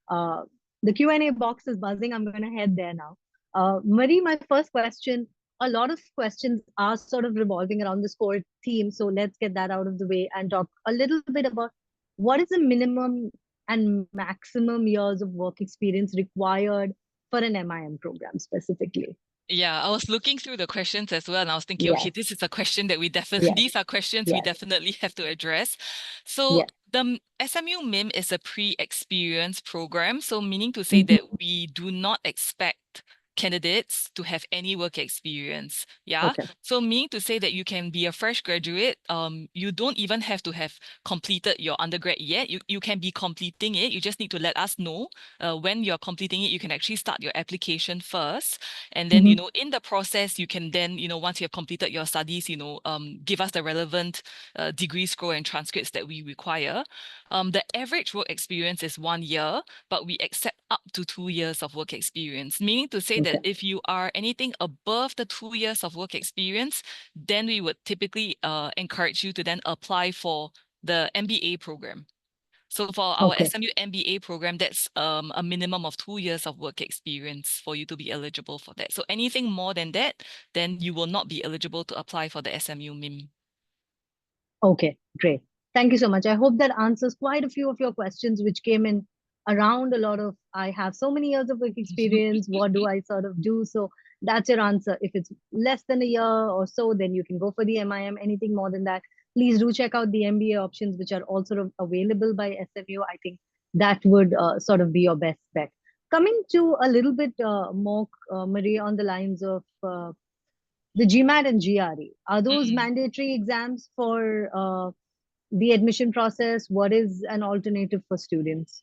The Q&A box is buzzing. I'm going to head there now. Marie, my first question, a lot of questions are sort of revolving around this core theme. So let's get that out of the way and talk a little bit about what is the minimum and maximum years of work experience required for an MIM program specifically. Yeah, I was looking through the questions as well, and I was thinking, Yes. okay, this is a question that we definitely, Yes. these are questions we Yes. definitely have to address. So Yes. the SMU MIM is a pre-experience program, so meaning to say that we do not expect candidates to have any work experience. Yeah. Okay. So meaning to say that you can be a fresh graduate, you don't even have to have completed your undergrad yet. You can be completing it. You just need to let us know when you're completing it. You can actually start your application first. And then, you know, in the process, you can then, you know, once you have completed your studies, you know, give us the relevant degree scroll and transcripts that we require. The average work experience is 1 year, but we accept up to 2 years of work experience, meaning to say that if you are anything above the 2 years of work experience, then we would typically encourage you to then apply for the MBA program. So for our SMU MBA program, that's a minimum of 2 years of work experience for you to be eligible for that. So anything more than that, then you will not be eligible to apply for the SMU MIM. Okay, great. Thank you so much. I hope that answers quite a few of your questions, which came in around a lot of, I have so many years of work experience, what do I sort of do? So that's your answer. If it's less than a year or so, then you can go for the MIM. Anything more than that, please do check out the MBA options, which are also available by SMU. I think that would sort of be your best bet. Coming to a little bit more, Maria, on the lines of the GMAT and GRE, are those mandatory exams for the admission process? What is an alternative for students?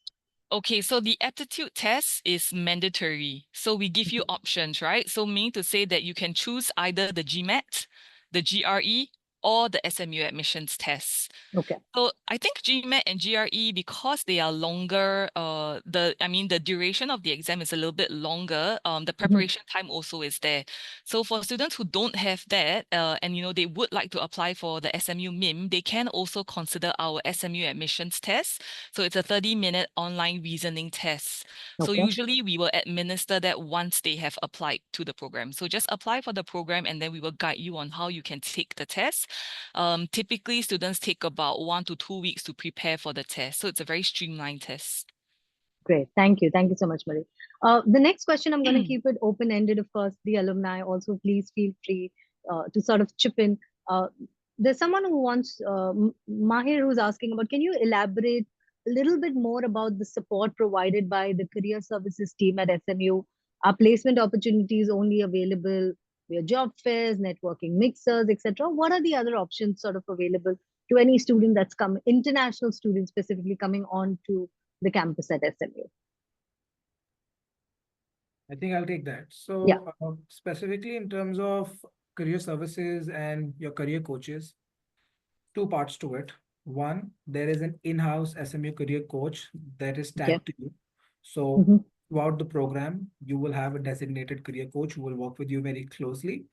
Okay, so the aptitude test is mandatory. So we give you options, right? So meaning to say that you can choose either the GMAT, the GRE, or the SMU admissions tests. Okay. So I think GMAT and GRE, because they are longer, the duration of the exam is a little bit longer. The preparation time also is there. So for students who don't have that, and you know they would like to apply for the SMU MIM, they can also consider our SMU admissions test. So it's a 30-minute online reasoning test. So usually we will administer that once they have applied to the program. So just apply for the program, and then we will guide you on how you can take the test. Typically, students take about 1 to 2 weeks to prepare for the test. So it's a very streamlined test. Great. Thank you. Thank you so much, Marie. The next question, I'm going to keep it open-ended. Of course, the alumni also, please feel free to sort of chip in. There's someone who wants, Mahir, who's asking about, can you elaborate a little bit more about the support provided by the career services team at SMU? Are placement opportunities only available via job fairs, networking mixers, etc.? What are the other options sort of available to any student that's come, international students specifically coming on to the campus at SMU? I think I'll take that. So specifically in terms of career services and your career coaches, two parts to it. One, there is an in-house SMU career coach that is tagged to you. So throughout the program, you will have a designated career coach who will work with you very closely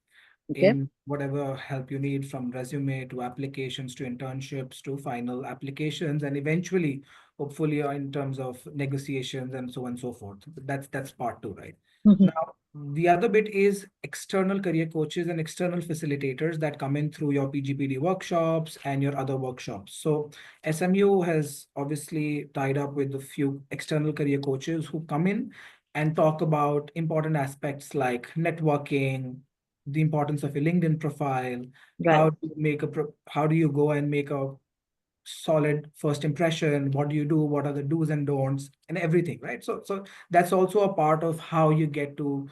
in whatever help you need, from resume to applications to internships to final applications, and eventually, hopefully, in terms of negotiations and so on and so forth. That's part two, right? Now, The other bit is external career coaches and external facilitators that come in through your PGPD workshops and your other workshops. So SMU has obviously tied up with a few external career coaches who come in and talk about important aspects like networking, the importance of a LinkedIn profile, Right. how do you make how do you go and make a solid first impression, what do you do, what are the do's and don'ts, and everything, right? So that's also a part of how you get to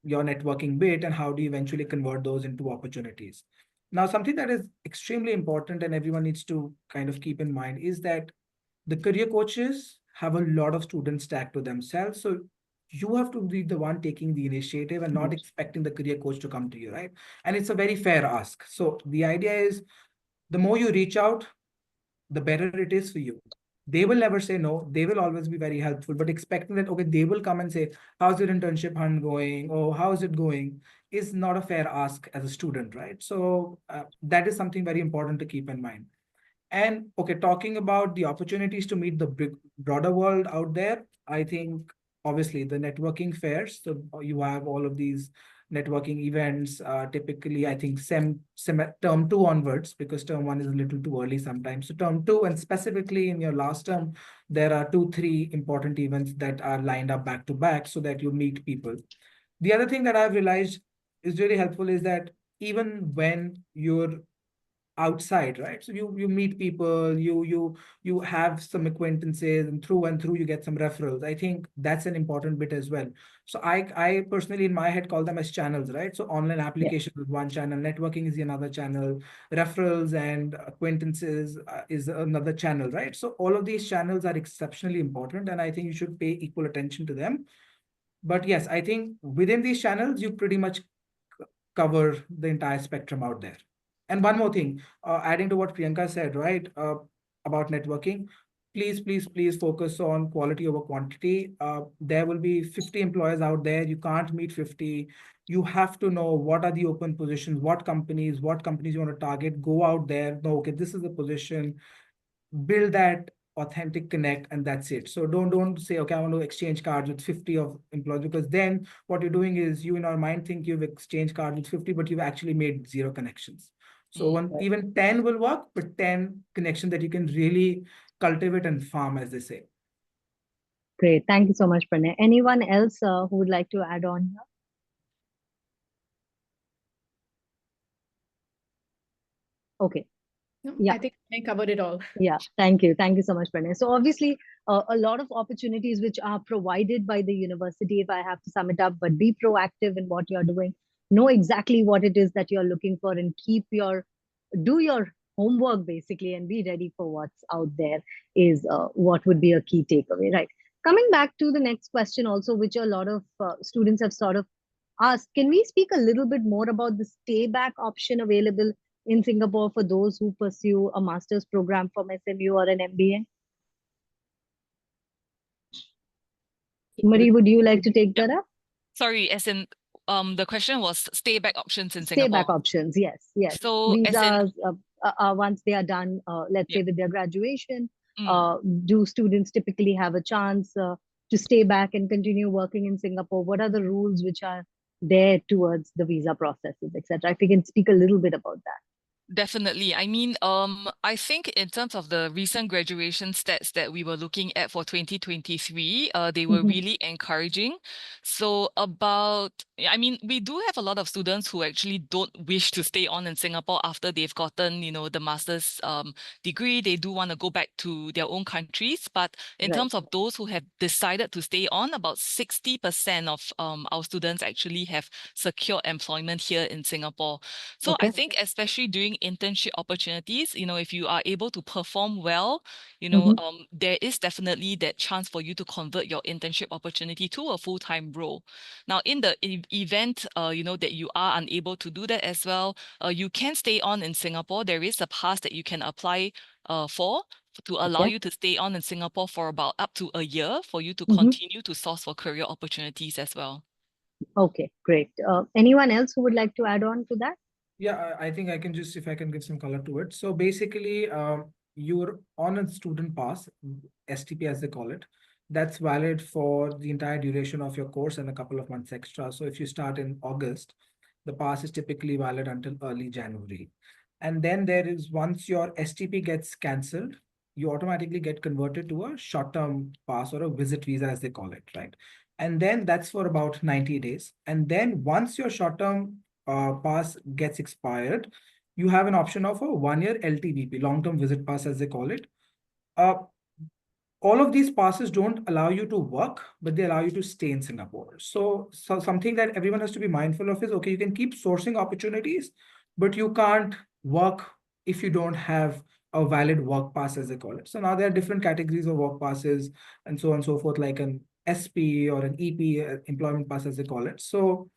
your networking bit and how do you eventually convert those into opportunities. Now, something that is extremely important and everyone needs to kind of keep in mind is that the career coaches have a lot of students tagged to themselves. So you have to be the one taking the initiative and not expecting the career coach to come to you, right? And it's a very fair ask. So the idea is the more you reach out, the better it is for you. They will never say no. They will always be very helpful, but expecting that, okay, they will come and say, how's your internship hunt going? Or how is it going? Is not a fair ask as a student, right? So that is something very important to keep in mind. And okay, talking about the opportunities to meet the big, broader world out there, I think obviously the networking fairs. So you have all of these networking events. Typically, I think term two onwards, because term one is a little too early sometimes. So term two, and specifically in your last term, there are 2-3 important events that are lined up back to back so that you meet people. The other thing that I've realized is really helpful is that even when you're outside, right? So you meet people, you have some acquaintances, and through you get some referrals. I think that's an important bit as well. So I personally in my head call them as channels, right? So online application is one channel, networking is another channel, referrals and acquaintances is another channel, right? So all of these channels are exceptionally important, and I think you should pay equal attention to them. But yes, I think within these channels, you pretty much cover the entire spectrum out there. And one more thing, adding to what Priyanka said, right, about networking, please focus on quality over quantity. There will be 50 employers out there. You can't meet 50. You have to know what are the open positions, what companies you want to target. Go out there. No, okay, this is the position. Build that authentic connect, and that's it. So don't say, okay, I want to exchange cards with 50 of employees, because then what you're doing is you in our mind think you've exchanged cards with 50, but you've actually made 0 connections. So even 10 will work, but 10 connections that you can really cultivate and farm, as they say. Great. Thank you so much, Pranay. Anyone else who would like to add on here? Okay. No, Yeah. I think I covered it all. Yeah, thank you. Thank you so much, Pranay. So obviously, a lot of opportunities which are provided by the university, if I have to sum it up, but be proactive in what you're doing. Know exactly what it is that you're looking for and do your homework basically and be ready for what's out there is what would be a key takeaway, right? Coming back to the next question also, which a lot of students have sort of asked, can we speak a little bit more about the stay back option available in Singapore for those who pursue a master's program from SMU or an MBA? Marie, would you like to take that up? Sorry, as in the question was stay back options in Stay back Singapore. options, yes. So as in Visas, once they are done, let's say with their graduation, Mm. do students typically have a chance to stay back and continue working in Singapore? What are the rules which are there towards the visa processes, etc.? If you can speak a little bit about that. Definitely. I mean, I think in terms of the recent graduation stats that we were looking at for 2023, they were really encouraging. So I mean, we do have a lot of students who actually don't wish to stay on in Singapore after they've gotten, the master's degree. They do want to go back to their own countries. But in terms of those who have decided to stay on, about 60% of our students actually have secured employment here in Singapore. So I think especially during internship opportunities, if you are able to perform well, there is definitely that chance for you to convert your internship opportunity to a full-time role. Now, in the event, that you are unable to do that as well, you can stay on in Singapore. There is a pass that you can apply for to allow you to stay on in Singapore for about up to a year for you to continue to source for career opportunities as well. Okay, great. Anyone else who would like to add on to that? Yeah, I think I can just, if I can give some color to it. So basically, you're on a student pass, STP as they call it. that's valid for the entire duration of your course and a couple of months extra. So if you start in August, the pass is typically valid until early January. And then there is, once your STP gets cancelled, you automatically get converted to a short-term pass or a visit visa, as they call it, right? And then that's for about 90 days. And then once your short-term pass gets expired, you have an option of a 1-year LTVP, long-term visit pass, as they call it. All of these passes don't allow you to work, but they allow you to stay in Singapore. So something that everyone has to be mindful of is, okay, you can keep sourcing opportunities, but you can't work if you don't have a valid work pass, as they call it. So now there are different categories of work passes and so on and so forth, like an SP or an EP, employment pass, as they call it. So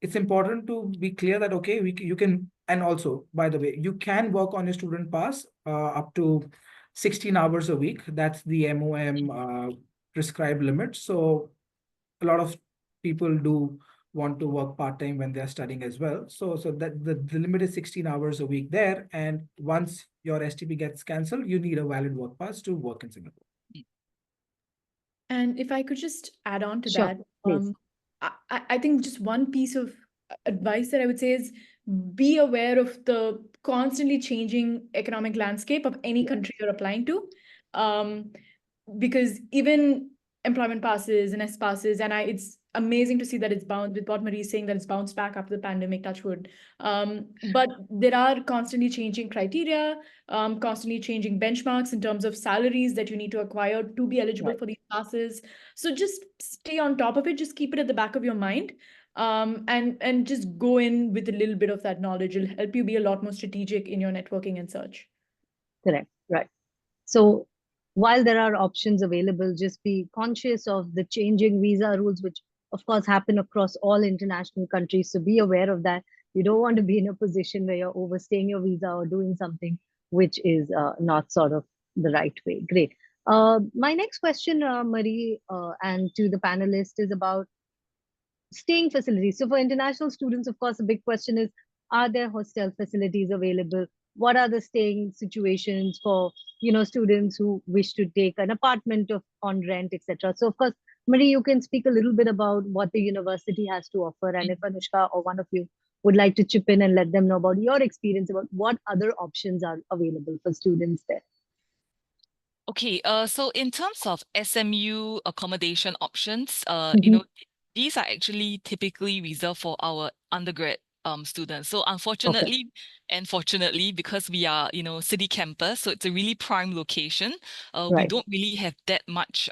it's important to be clear that, okay, you can, and also, by the way, you can work on your student pass up to 16 hours a week. That's the MOM prescribed limit. So a lot of people do want to work part-time when they're studying as well. So that the limit is 16 hours a week there. And once your STP gets cancelled, you need a valid work pass to work in Singapore. And if I could just add on to Sure, that, please. I think just one piece of advice that I would say is be aware of the constantly changing economic landscape of any country you're applying to. Because even employment passes and S passes, and it's amazing to see that it's bounced, with what Marie's saying, that it's bounced back after the pandemic, touch wood. But there are constantly changing criteria, constantly changing benchmarks in terms of salaries that you need to acquire to be eligible Right. for these passes. So just stay on top of it, just keep it at the back of your mind. And just go in with a little bit of that knowledge. It'll help you be a lot more strategic in your networking and search. Correct. Right. So while there are options available, just be conscious of the changing visa rules, which of course happen across all international countries. So be aware of that. You don't want to be in a position where you're overstaying your visa or doing something which is not sort of the right way. Great. My next question, Marie, and to the panelist, is about staying facilities. So for international students, of course, the big question is, are there hostel facilities available? What are the staying situations for, students who wish to take an apartment on rent, etc.? So of course, Marie, you can speak a little bit about what the university has to offer. And if Anushka or one of you would like to chip in and let them know about your experience about what other options are available for students there. Okay, so in terms of SMU accommodation options, Mhm. these are actually typically reserved for our undergrad students. So Okay. unfortunately and fortunately, because we are, city campus, so it's a really prime location, we Right. don't really have that much,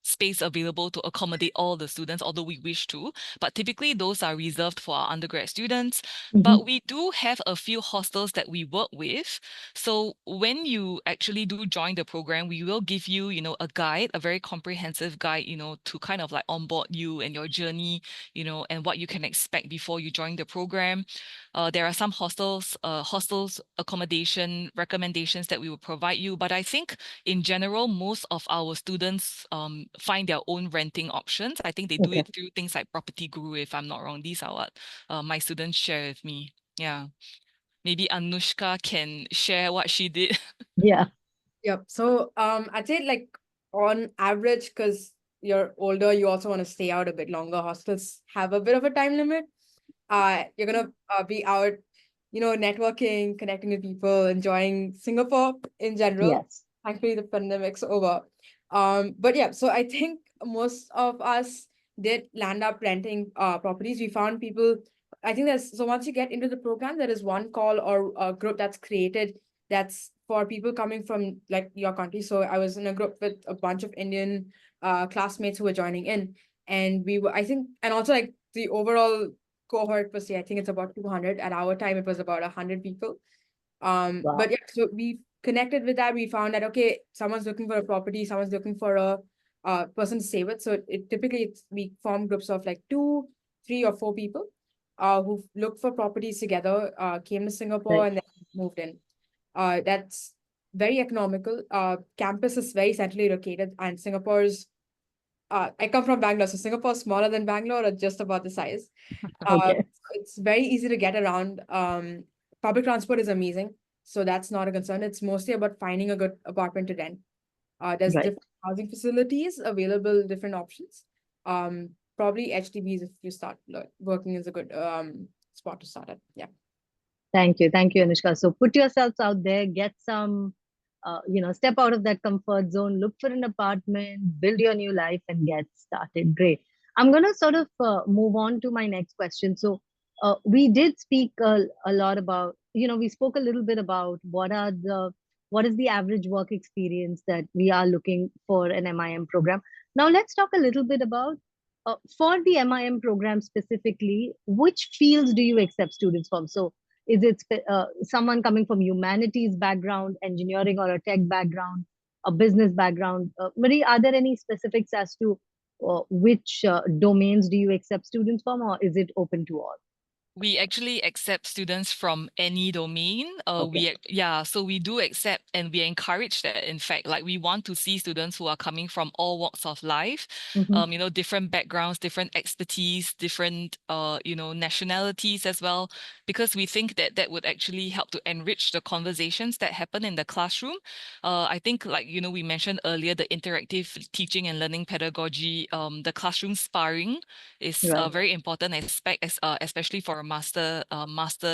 space available to accommodate all the students, although we wish to. But typically, those are reserved for our undergrad students. Mhm. But we do have a few hostels that we work with. So when you actually do join the program, we will give you, a guide, a very comprehensive guide, to kind of like onboard you and your journey, and what you can expect before you join the program. There are some hostels accommodation recommendations that we will provide you. But I think in general, most of our students find their own renting options. I think they do Okay. it through things like Property Guru, if I'm not wrong. These are what my students share with me. Yeah. Maybe Anushka can share what she did. Yeah. Yep. So I'd say like on average, because you're older, you also want to stay out a bit longer. Hostels have a bit of a time limit. You're gonna be out, networking, connecting with people, enjoying Singapore in general. Yes. Thankfully, the pandemic's over. But yeah, so I think most of us did land up renting properties. We found people. I think so once you get into the program, there is one call or a group that's created that's for people coming from like your country. So I was in a group with a bunch of Indian classmates who were joining in, and we were, I think, and also like the overall cohort per se, I think it's about 200. At our time, it was about 100 people. Wow. But yeah, so we connected with that. We found that, okay, someone's looking for a property, someone's looking for a person to stay with. So we form groups of like 2, 3, or 4 people who looked for properties together, came to Singapore Right. and then moved in. That's very economical. Campus is very centrally located, and Singapore's I come from Bangalore, so Singapore's smaller than Bangalore, or just about the size. Okay. It's very easy to get around. Public transport is amazing, so that's not a concern. It's mostly about finding a good apartment to rent. There's Right. different housing facilities, available different options. Probably HDBs if you start working is a good spot to start at. Yeah. Thank you, Anushka. So put yourselves out there, get some, step out of that comfort zone, look for an apartment, build your new life, and get started. Great. I'm going to sort of move on to my next question. So we did speak a lot about, we spoke a little bit about what is the average work experience that we are looking for an MIM program. Now let's talk a little bit about for the MIM program specifically, which fields do you accept students from? So is it someone coming from humanities background, engineering or a tech background, a business background? Marie, are there any specifics as to which domains do you accept students from, or is it open to all? We actually accept students from any domain. Okay. So we do accept and we encourage that. In fact, like we want to see students who are coming from all walks of life, Mhm. different backgrounds, different expertise, different, nationalities as well, because we think that that would actually help to enrich the conversations that happen in the classroom. I think, like, we mentioned earlier, the interactive teaching and learning pedagogy, the classroom sparring is a Right. very important aspect, especially for a master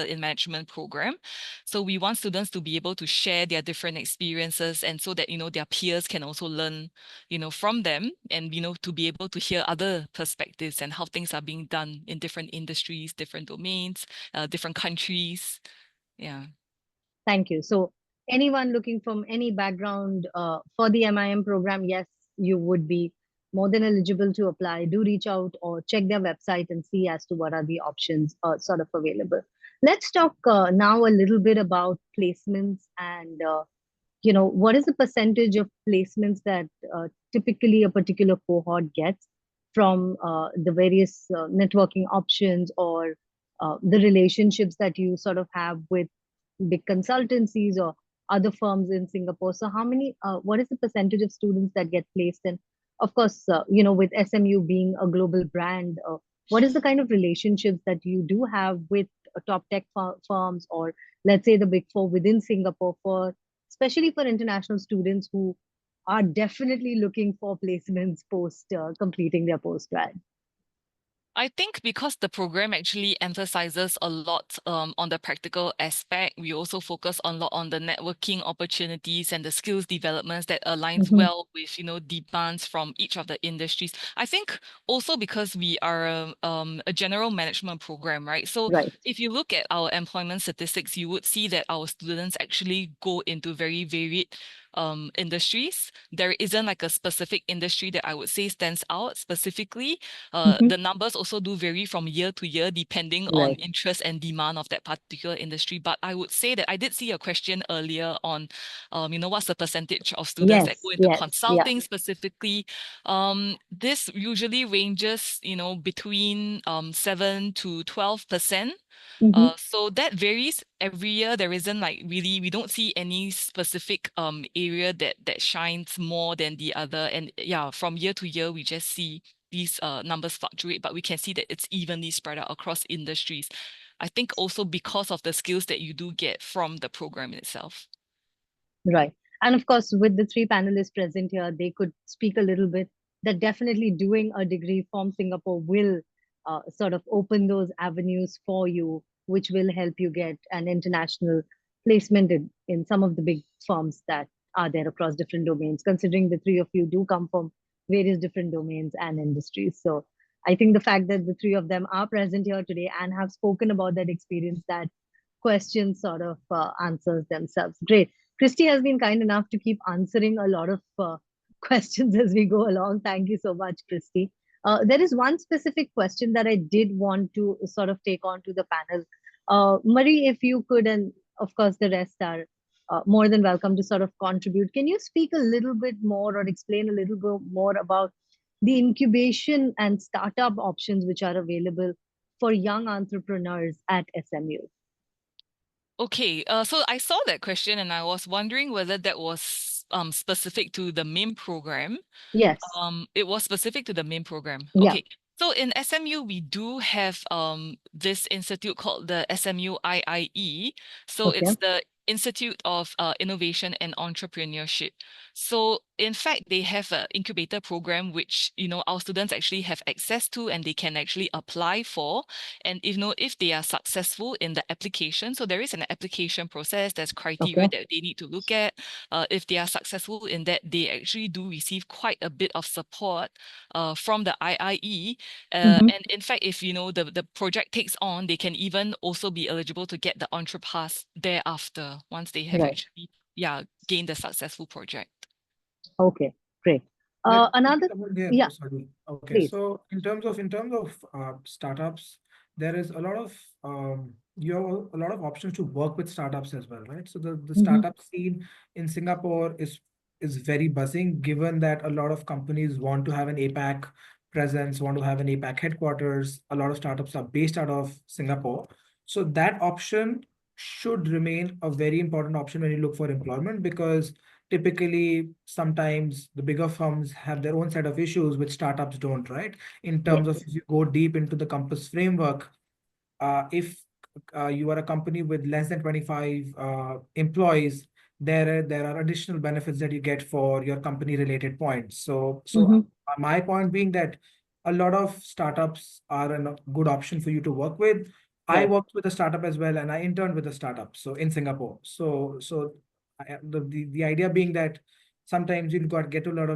in management program. So we want students to be able to share their different experiences, and so that their peers can also learn from them, and to be able to hear other perspectives and how things are being done in different industries, different domains, different countries. Yeah. Thank you. So anyone looking from any background for the MIM program, yes, you would be more than eligible to apply. Do reach out or check their website and see as to what are the options sort of available. Let's talk now a little bit about placements and what is the percentage of placements that typically a particular cohort gets from the various networking options or the relationships that you sort of have with big consultancies or other firms in Singapore. So what is the percentage of students that get placed? And of course, with SMU being a global brand, what is the kind of relationships that you do have with top tech firms or let's say the big four within Singapore especially for international students who are definitely looking for placements post completing their postgrad? I think because the program actually emphasizes a lot on the practical aspect, we also focus a lot on the networking opportunities and the skills developments that aligns Mhm. well with, demands from each of the industries. I think also because we are a general management program, right? So Right. if you look at our employment statistics, you would see that our students actually go into very varied industries. There isn't like a specific industry that I would say stands out specifically. Mhm. The numbers also do vary from year to year depending on Right. interest and demand of that particular industry. But I would say that I did see a question earlier on, what's the percentage of students that go Yes. into Yes. Yeah. consulting specifically? This usually ranges, between 7 to 12%. Mhm. So that varies every year. There isn't like really, we don't see any specific area that shines more than the other. And yeah, from year to year, we just see these numbers fluctuate, but we can see that it's evenly spread out across industries. I think also because of the skills that you do get from the program itself. Right. And of course, with the three panelists present here, they could speak a little bit that definitely doing a degree from Singapore will sort of open those avenues for you, which will help you get an international placement in some of the big firms that are there across different domains, considering the three of you do come from various different domains and industries. So I think the fact that the three of them are present here today and have spoken about that experience, that question sort of answers themselves. Great. Christy has been kind enough to keep answering a lot of questions as we go along. Thank you so much, Christy. There is one specific question that I did want to sort of take on to the panel. Marie, if you could, and of course the rest are more than welcome to sort of contribute. Can you speak a little bit more or explain a little bit more about the incubation and startup options which are available for young entrepreneurs at SMU? Okay, so I saw that question and I was wondering whether that was specific to the main program. Yes. It was specific to the main program. Yeah. Okay. So in SMU, we do have this institute called the SMU IIE. So Okay. it's the Institute of Innovation and Entrepreneurship. So in fact, they have an incubator program, which, our students actually have access to and they can actually apply for. And if they are successful in the application, so there is an application process, there's criteria that they need to look at. If they are successful in that, they actually do receive quite a bit of support from the IIE. And in fact, if the project takes on, they can even also be eligible to get the entrepass thereafter once they have actually gained a successful project. Okay, great. Another, yeah, sorry. Okay, please. so in terms of startups, there is a lot of you have a lot of options to work with startups as well, right? So the startup scene in Singapore is very buzzing, given that a lot of companies want to have an APAC presence, want to have an APAC headquarters. A lot of startups are based out of Singapore, so that option should remain a very important option when you look for employment, because typically sometimes the bigger firms have their own set of issues which startups don't, right? In terms of, if you go deep into the Compass framework, if you are a company with less than 25 employees, there are additional benefits that you get for your company related points. So my point being that a lot of startups are a good option for you to work with. I worked with a startup as well, and I interned with a startup, so in Singapore. So the idea being that sometimes you get to learn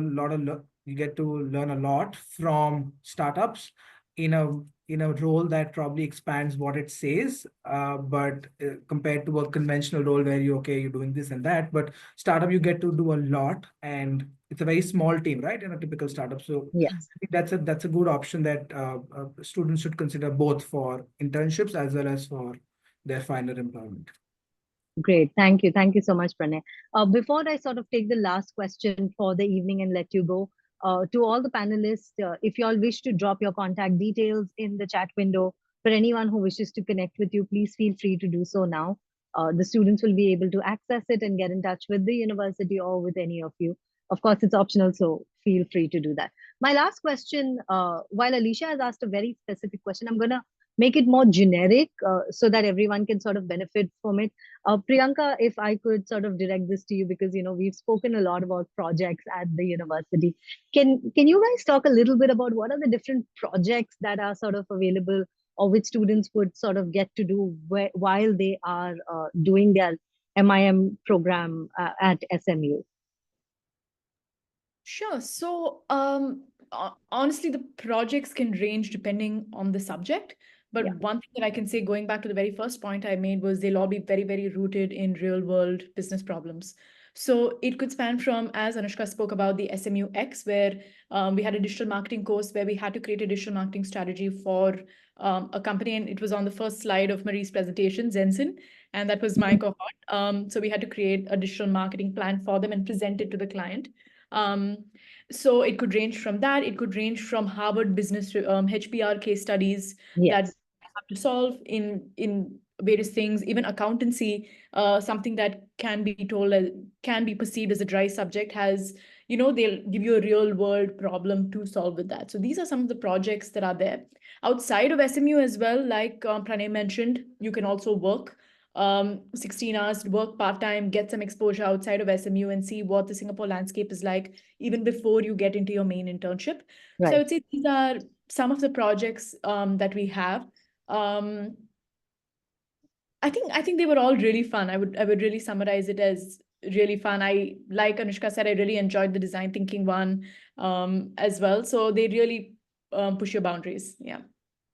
a lot from startups in a role that probably expands what it says, but compared to a conventional role where you're doing this and that, but startup you get to do a lot, and it's a very small team, right, in a typical startup. So yes, I think that's a good option that students should consider, both for internships as well as for their final employment. Great. Thank you. Thank you so much, Pranay. Before I sort of take the last question for the evening and let you go, to all the panelists, if you all wish to drop your contact details in the chat window, for anyone who wishes to connect with you, please feel free to do so now. The students will be able to access it and get in touch with the university or with any of you. Of course, it's optional, so feel free to do that. My last question, while Alicia has asked a very specific question, I'm going to make it more generic so that everyone can sort of benefit from it. Priyanka, if I could sort of direct this to you, because we've spoken a lot about projects at the university. Can you guys talk a little bit about what are the different projects that are sort of available, or which students would sort of get to do while they are doing their MIM program at SMU? Sure. So, honestly, the projects can range depending on the subject. But one thing that I can say, going back to the very first point I made, was they'll all be very, very rooted in real world business problems. So it could span from, as Anushka spoke about, the SMU X, where we had a digital marketing course where we had to create a digital marketing strategy for a company. And it was on the first slide of Marie's presentation, Zenson. And that was my cohort. So we had to create a digital marketing plan for them and present it to the client. So it could range from that. It could range from Harvard Business HBR case studies that have to solve in various things, even accountancy, something that can be told can be perceived as a dry subject, has, they'll give you a real world problem to solve with that. So these are some of the projects that are there outside of SMU as well. Like Pranay mentioned, you can also work 16 hours, work part-time, get some exposure outside of SMU and see what the Singapore landscape is like even before you get into your main internship. So I would say these are some of the projects that we have. I think they were all really fun. I would really summarize it as really fun. Like Anushka said, I really enjoyed the design thinking one as well. So they really push your boundaries. Yeah.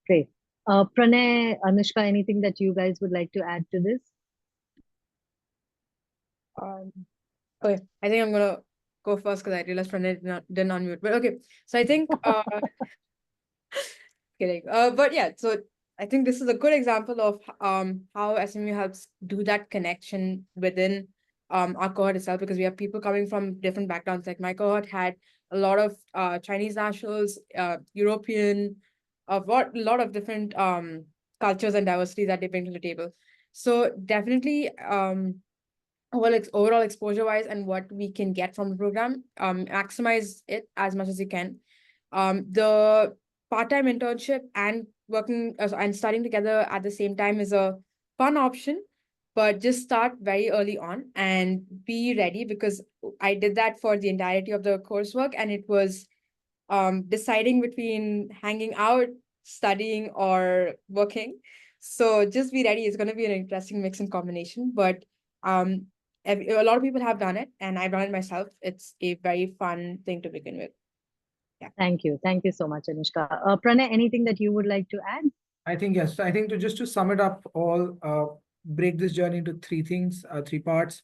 Great. Pranay, Anushka, anything that you guys would like to add to this? Okay, I think I'm gonna go first because I realized Pranay didn't unmute. But okay, so I think kidding. But yeah, so I think this is a good example of how SMU helps do that connection within our cohort itself, because we have people coming from different backgrounds. Like my cohort had a lot of Chinese nationals, European, a lot of different cultures and diversity that they bring to the table. So definitely overall exposure wise and what we can get from the program, maximize it as much as you can. The part-time internship and working and studying together at the same time is a fun option. but just start very early on and be ready, because I did that for the entirety of the coursework, and it was deciding between hanging out, studying, or working. So just be ready. It's going to be an interesting mix and combination, but a lot of people have done it, and I've done it myself. It's a very fun thing to begin with. Thank you. Thank you so much, Anushka. Pranay, anything that you would like to add? I think yes. I think to sum it up all, break this journey into three things, three parts.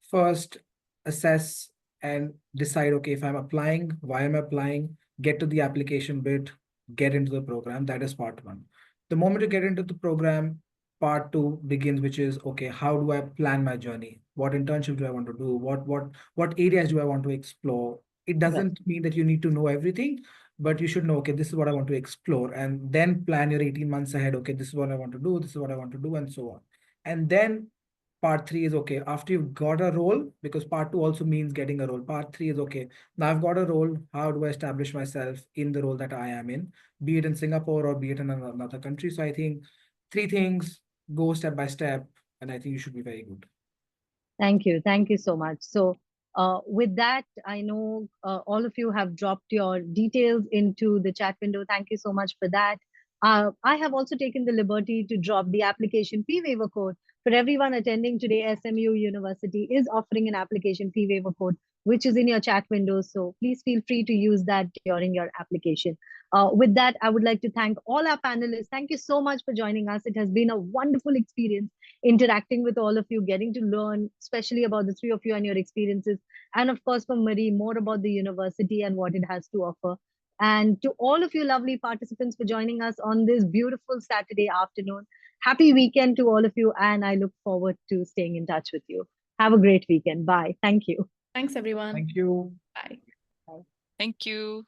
First, assess and decide, okay, if I'm applying, why am I applying? Get to the application bit, get into the program. That is part one. The moment you get into the program, part two begins, which is, okay, how do I plan my journey? What internship do I want to do? What areas do I want to explore? It doesn't mean that you need to know everything, but you should know, okay, this is what I want to explore, and then plan your 18 months ahead. Okay, this is what I want to do, this is what I want to do, and so on. And then part three is, okay, after you've got a role, because part two also means getting a role. Part three is, okay, now I've got a role, how do I establish myself in the role that I am in, be it in Singapore or be it in another country? So I think three things, go step by step, and I think you should be very good. Thank you. Thank you so much. So, with that, I know all of you have dropped your details into the chat window. Thank you so much for that. I have also taken the liberty to drop the application fee waiver code for everyone attending today. SMU University is offering an application fee waiver code, which is in your chat window. So please feel free to use that during your application. With that, I would like to thank all our panelists. Thank you so much for joining us. It has been a wonderful experience interacting with all of you, getting to learn, especially about the three of you and your experiences. And of course, for Marie, more about the university and what it has to offer. And to all of you lovely participants for joining us on this beautiful Saturday afternoon. Happy weekend to all of you. And I look forward to staying in touch with you. Have a great weekend. Bye. Thank you. Thanks, everyone. Thank you. Bye. Thank you.